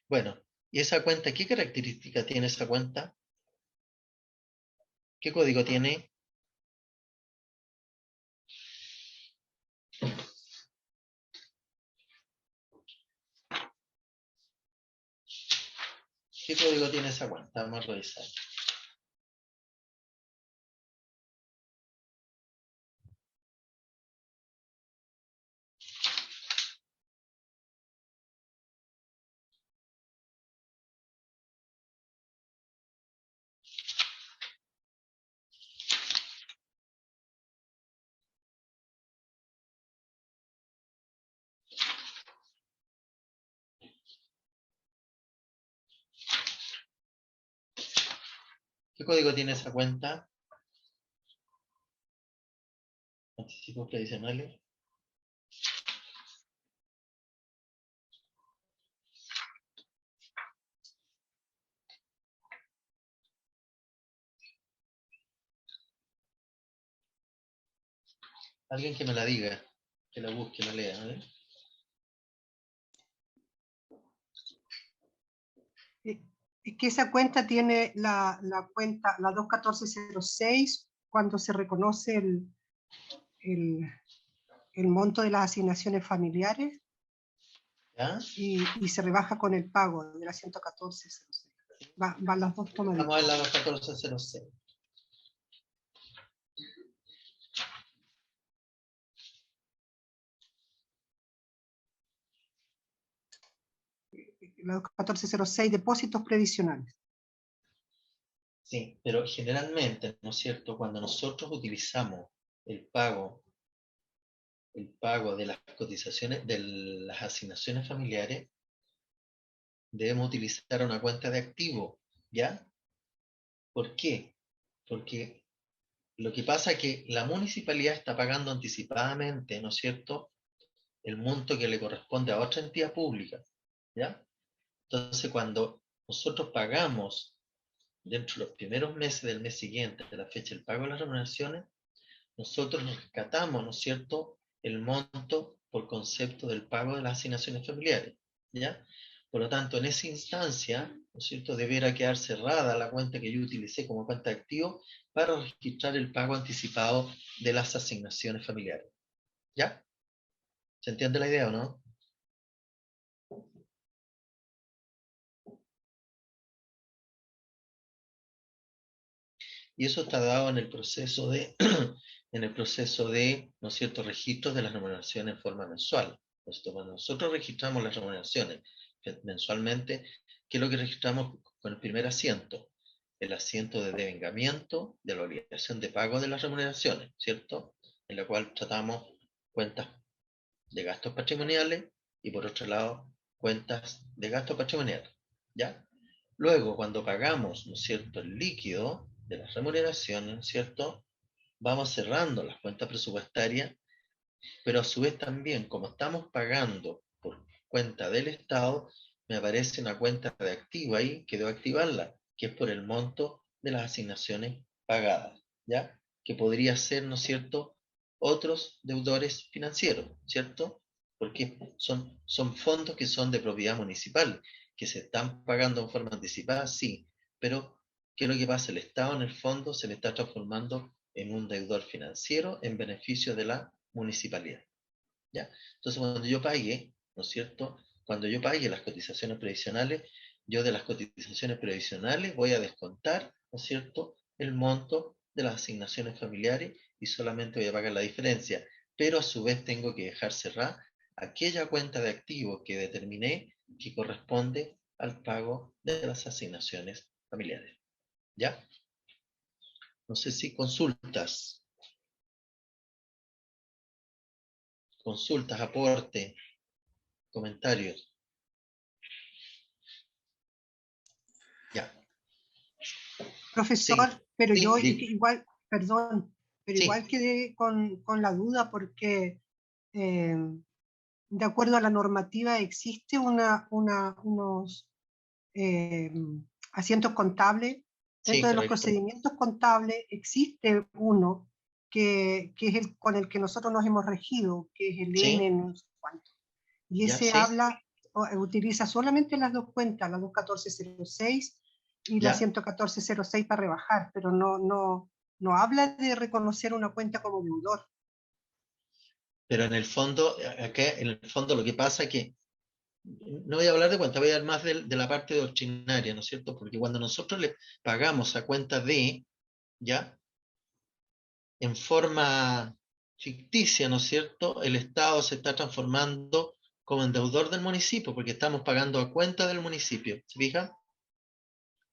[SPEAKER 1] Bueno, ¿y esa cuenta, qué característica tiene esa cuenta? ¿Qué código tiene? ¿Qué código tiene esa cuenta? Vamos a revisar. ¿Qué código tiene esa cuenta? Anticipos previsionales. Alguien que me la diga, que la busque, la lea, ¿vale?
[SPEAKER 10] Es que esa cuenta tiene la cuenta, la 21406, cuando se reconoce el monto de las asignaciones familiares,
[SPEAKER 1] ¿Ya?
[SPEAKER 10] y se rebaja con el pago de la 11406. Van las dos tomaditas.
[SPEAKER 1] Vamos a ver la 21406.
[SPEAKER 10] La 21406, depósitos previsionales.
[SPEAKER 1] Sí, pero generalmente, ¿no es cierto? Cuando nosotros utilizamos el pago de las cotizaciones, de las asignaciones familiares, debemos utilizar una cuenta de activo, ¿ya? ¿Por qué? Porque lo que pasa es que la municipalidad está pagando anticipadamente, ¿no es cierto?, el monto que le corresponde a otra entidad pública, ¿ya? Entonces, cuando nosotros pagamos dentro de los primeros meses del mes siguiente, de la fecha del pago de las remuneraciones, nosotros rescatamos, ¿no es cierto?, el monto por concepto del pago de las asignaciones familiares, ¿ya? Por lo tanto, en esa instancia, ¿no es cierto?, deberá quedar cerrada la cuenta que yo utilicé como cuenta de activo para registrar el pago anticipado de las asignaciones familiares, ¿ya? ¿Se entiende la idea o no? Y eso está dado en el proceso de, ¿no es cierto?, registros de las remuneraciones en forma mensual. Cuando nosotros registramos las remuneraciones mensualmente, ¿qué es lo que registramos con el primer asiento? El asiento de devengamiento de la obligación de pago de las remuneraciones, ¿cierto? En la cual tratamos cuentas de gastos patrimoniales y por otro lado cuentas de gastos patrimoniales, ¿ya? Luego, cuando pagamos, ¿no es cierto?, el líquido de las remuneraciones, ¿no es cierto?, vamos cerrando las cuentas presupuestarias, pero a su vez también, como estamos pagando por cuenta del Estado, me aparece una cuenta de activo ahí, que debo activarla, que es por el monto de las asignaciones pagadas, ¿ya? Que podría ser, ¿no es cierto?, otros deudores financieros, ¿cierto? Porque son fondos que son de propiedad municipal, que se están pagando en forma anticipada, sí, pero ¿qué es lo que pasa? El Estado en el fondo se le está transformando en un deudor financiero en beneficio de la municipalidad, ¿ya? Entonces, cuando yo pague, ¿no es cierto?, cuando yo pague las cotizaciones previsionales, yo de las cotizaciones previsionales voy a descontar, ¿no es cierto?, el monto de las asignaciones familiares y solamente voy a pagar la diferencia, pero a su vez tengo que dejar cerrar aquella cuenta de activos que determiné que corresponde al pago de las asignaciones familiares, ¿ya? No sé si consultas, aporte, comentarios. Ya.
[SPEAKER 10] Profesor,
[SPEAKER 1] Sí,
[SPEAKER 10] pero
[SPEAKER 1] sí,
[SPEAKER 10] yo
[SPEAKER 1] sí.
[SPEAKER 10] igual, perdón, pero
[SPEAKER 1] Sí.
[SPEAKER 10] igual quedé con la duda porque de acuerdo a la normativa existe unos asientos contables.
[SPEAKER 1] Sí,
[SPEAKER 10] Dentro de los
[SPEAKER 1] correcto.
[SPEAKER 10] procedimientos contables existe uno que es el con el que nosotros nos hemos regido, que es el
[SPEAKER 1] Sí.
[SPEAKER 10] N no sé cuánto. Y
[SPEAKER 1] Ya,
[SPEAKER 10] ese
[SPEAKER 1] sí.
[SPEAKER 10] utiliza solamente las dos cuentas, la 21406 y la
[SPEAKER 1] Ya.
[SPEAKER 10] 11406 para rebajar, pero no habla de reconocer una cuenta como deudor.
[SPEAKER 1] Pero en el fondo, acá en el fondo lo que pasa es que no voy a hablar de cuenta, voy a hablar más de la parte doctrinaria, ¿no es cierto? Porque cuando nosotros le pagamos a cuenta de, ¿ya?, en forma ficticia, ¿no es cierto?, el Estado se está transformando como en deudor del municipio, porque estamos pagando a cuenta del municipio, ¿se fijan?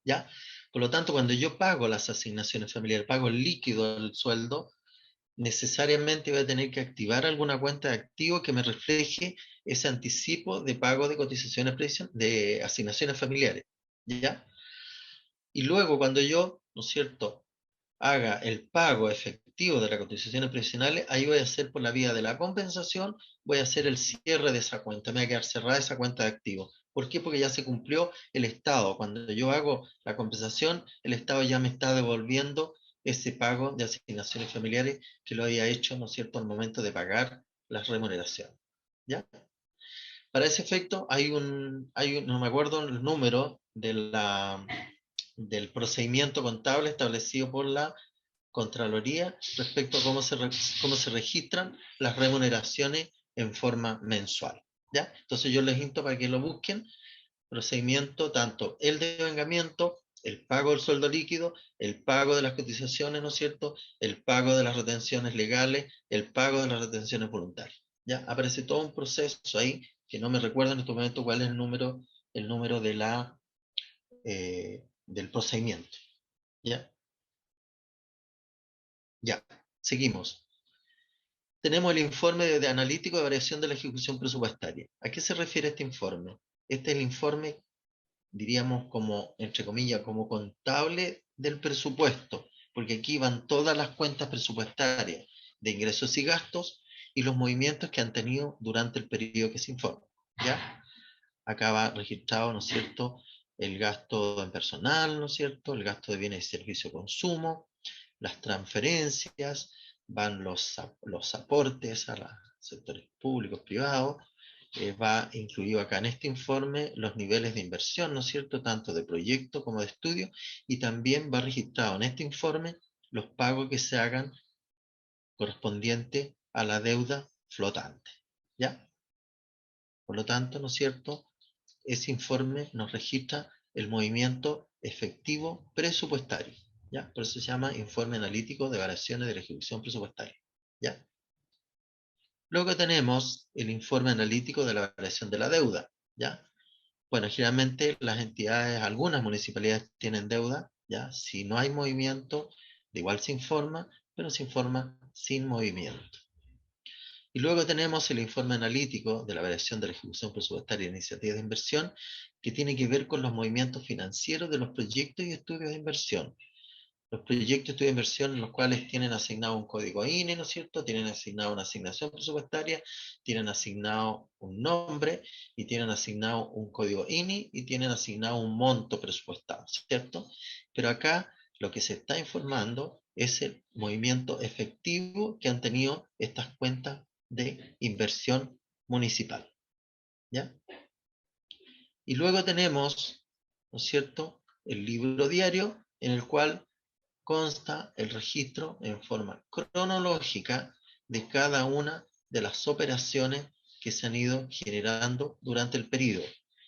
[SPEAKER 1] ¿Ya? Por lo tanto, cuando yo pago las asignaciones familiares, pago el líquido del sueldo, necesariamente voy a tener que activar alguna cuenta de activo que me refleje ese anticipo de pago de cotizaciones de asignaciones familiares, ¿ya? Y luego cuando yo, ¿no es cierto?, haga el pago efectivo efectivo de las cotizaciones previsionales, ahí voy a hacer por la vía de la compensación, voy a hacer el cierre de esa cuenta, me va a quedar cerrada esa cuenta de activos. ¿Por qué? Porque ya se cumplió el Estado. Cuando yo hago la compensación, el Estado ya me está devolviendo ese pago de asignaciones familiares que lo había hecho, ¿no es cierto?, al momento de pagar las remuneraciones. ¿Ya? Para ese efecto no me acuerdo el número del procedimiento contable establecido por la Contraloría respecto a cómo se registran las remuneraciones en forma mensual. ¿Ya? Entonces yo les invito para que lo busquen, procedimiento tanto el devengamiento, el pago del sueldo líquido, el pago de las cotizaciones, ¿no es cierto?, el pago de las retenciones legales, el pago de las retenciones voluntarias. ¿Ya? Aparece todo un proceso ahí, que no me recuerdo en este momento cuál es el número del procedimiento. ¿Ya? Ya, seguimos. Tenemos el informe de analítico de variación de la ejecución presupuestaria. ¿A qué se refiere este informe? Este es el informe, diríamos, como, entre comillas, como contable del presupuesto, porque aquí van todas las cuentas presupuestarias de ingresos y gastos y los movimientos que han tenido durante el periodo que se informa. ¿Ya? Acá va registrado, ¿no es cierto?, el gasto en personal, ¿no es cierto?, el gasto de bienes y servicios de consumo, las transferencias, van los aportes a los sectores públicos, privados, va incluido acá en este informe los niveles de inversión, ¿no es cierto?, tanto de proyecto como de estudio, y también va registrado en este informe los pagos que se hagan correspondientes a la deuda flotante. ¿Ya? Por lo tanto, ¿no es cierto?, ese informe nos registra el movimiento efectivo presupuestario. ¿Ya? Por eso se llama informe analítico de variaciones de la ejecución presupuestaria. ¿Ya? Luego tenemos el informe analítico de la variación de la deuda. ¿Ya? Bueno, generalmente las entidades, algunas municipalidades tienen deuda. ¿Ya? Si no hay movimiento, igual se informa, pero se informa sin movimiento. Y luego tenemos el informe analítico de la variación de la ejecución presupuestaria de iniciativas de inversión, que tiene que ver con los movimientos financieros de los proyectos y estudios de inversión. Los proyectos y estudios de inversión en los cuales tienen asignado un código INE, ¿no es cierto?, tienen asignado una asignación presupuestaria, tienen asignado un nombre, y tienen asignado un código INE, y tienen asignado un monto presupuestado, ¿cierto? Pero acá lo que se está informando es el movimiento efectivo que han tenido estas cuentas de inversión municipal. ¿Ya? Y luego tenemos, ¿no es cierto?, el libro diario, en el cual consta el registro en forma cronológica de cada una de las operaciones que se han ido generando durante el periodo.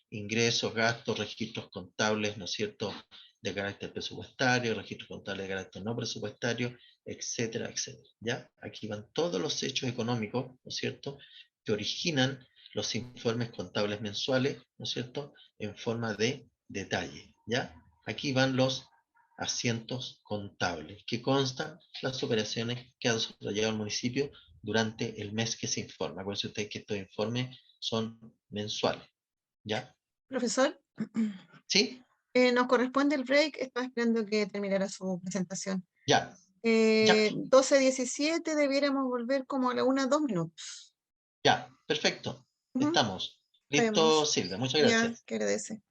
[SPEAKER 1] Ingresos, gastos, registros contables, ¿no es cierto?, de carácter presupuestario, registros contables de carácter no presupuestario, etcétera, etcétera. ¿Ya? Aquí van todos los hechos económicos, ¿no es cierto?, que originan los informes contables mensuales, ¿no es cierto?, en forma de detalle. ¿Ya? Aquí van los asientos contables, que constan las operaciones que ha desarrollado el municipio durante el mes que se informa. Acuérdense ustedes que estos informes son mensuales. ¿Ya?
[SPEAKER 3] Profesor,
[SPEAKER 1] ¿Sí?
[SPEAKER 3] nos corresponde el break. Estaba esperando que terminara su presentación.
[SPEAKER 1] Ya. Ya.
[SPEAKER 3] 12:17, debiéramos volver como a la 1, 2 minutos.
[SPEAKER 1] Ya, perfecto. Estamos.
[SPEAKER 3] Vemos.
[SPEAKER 1] Listo, Silvia. Muchas
[SPEAKER 3] Ya,
[SPEAKER 1] gracias.
[SPEAKER 3] que agradece.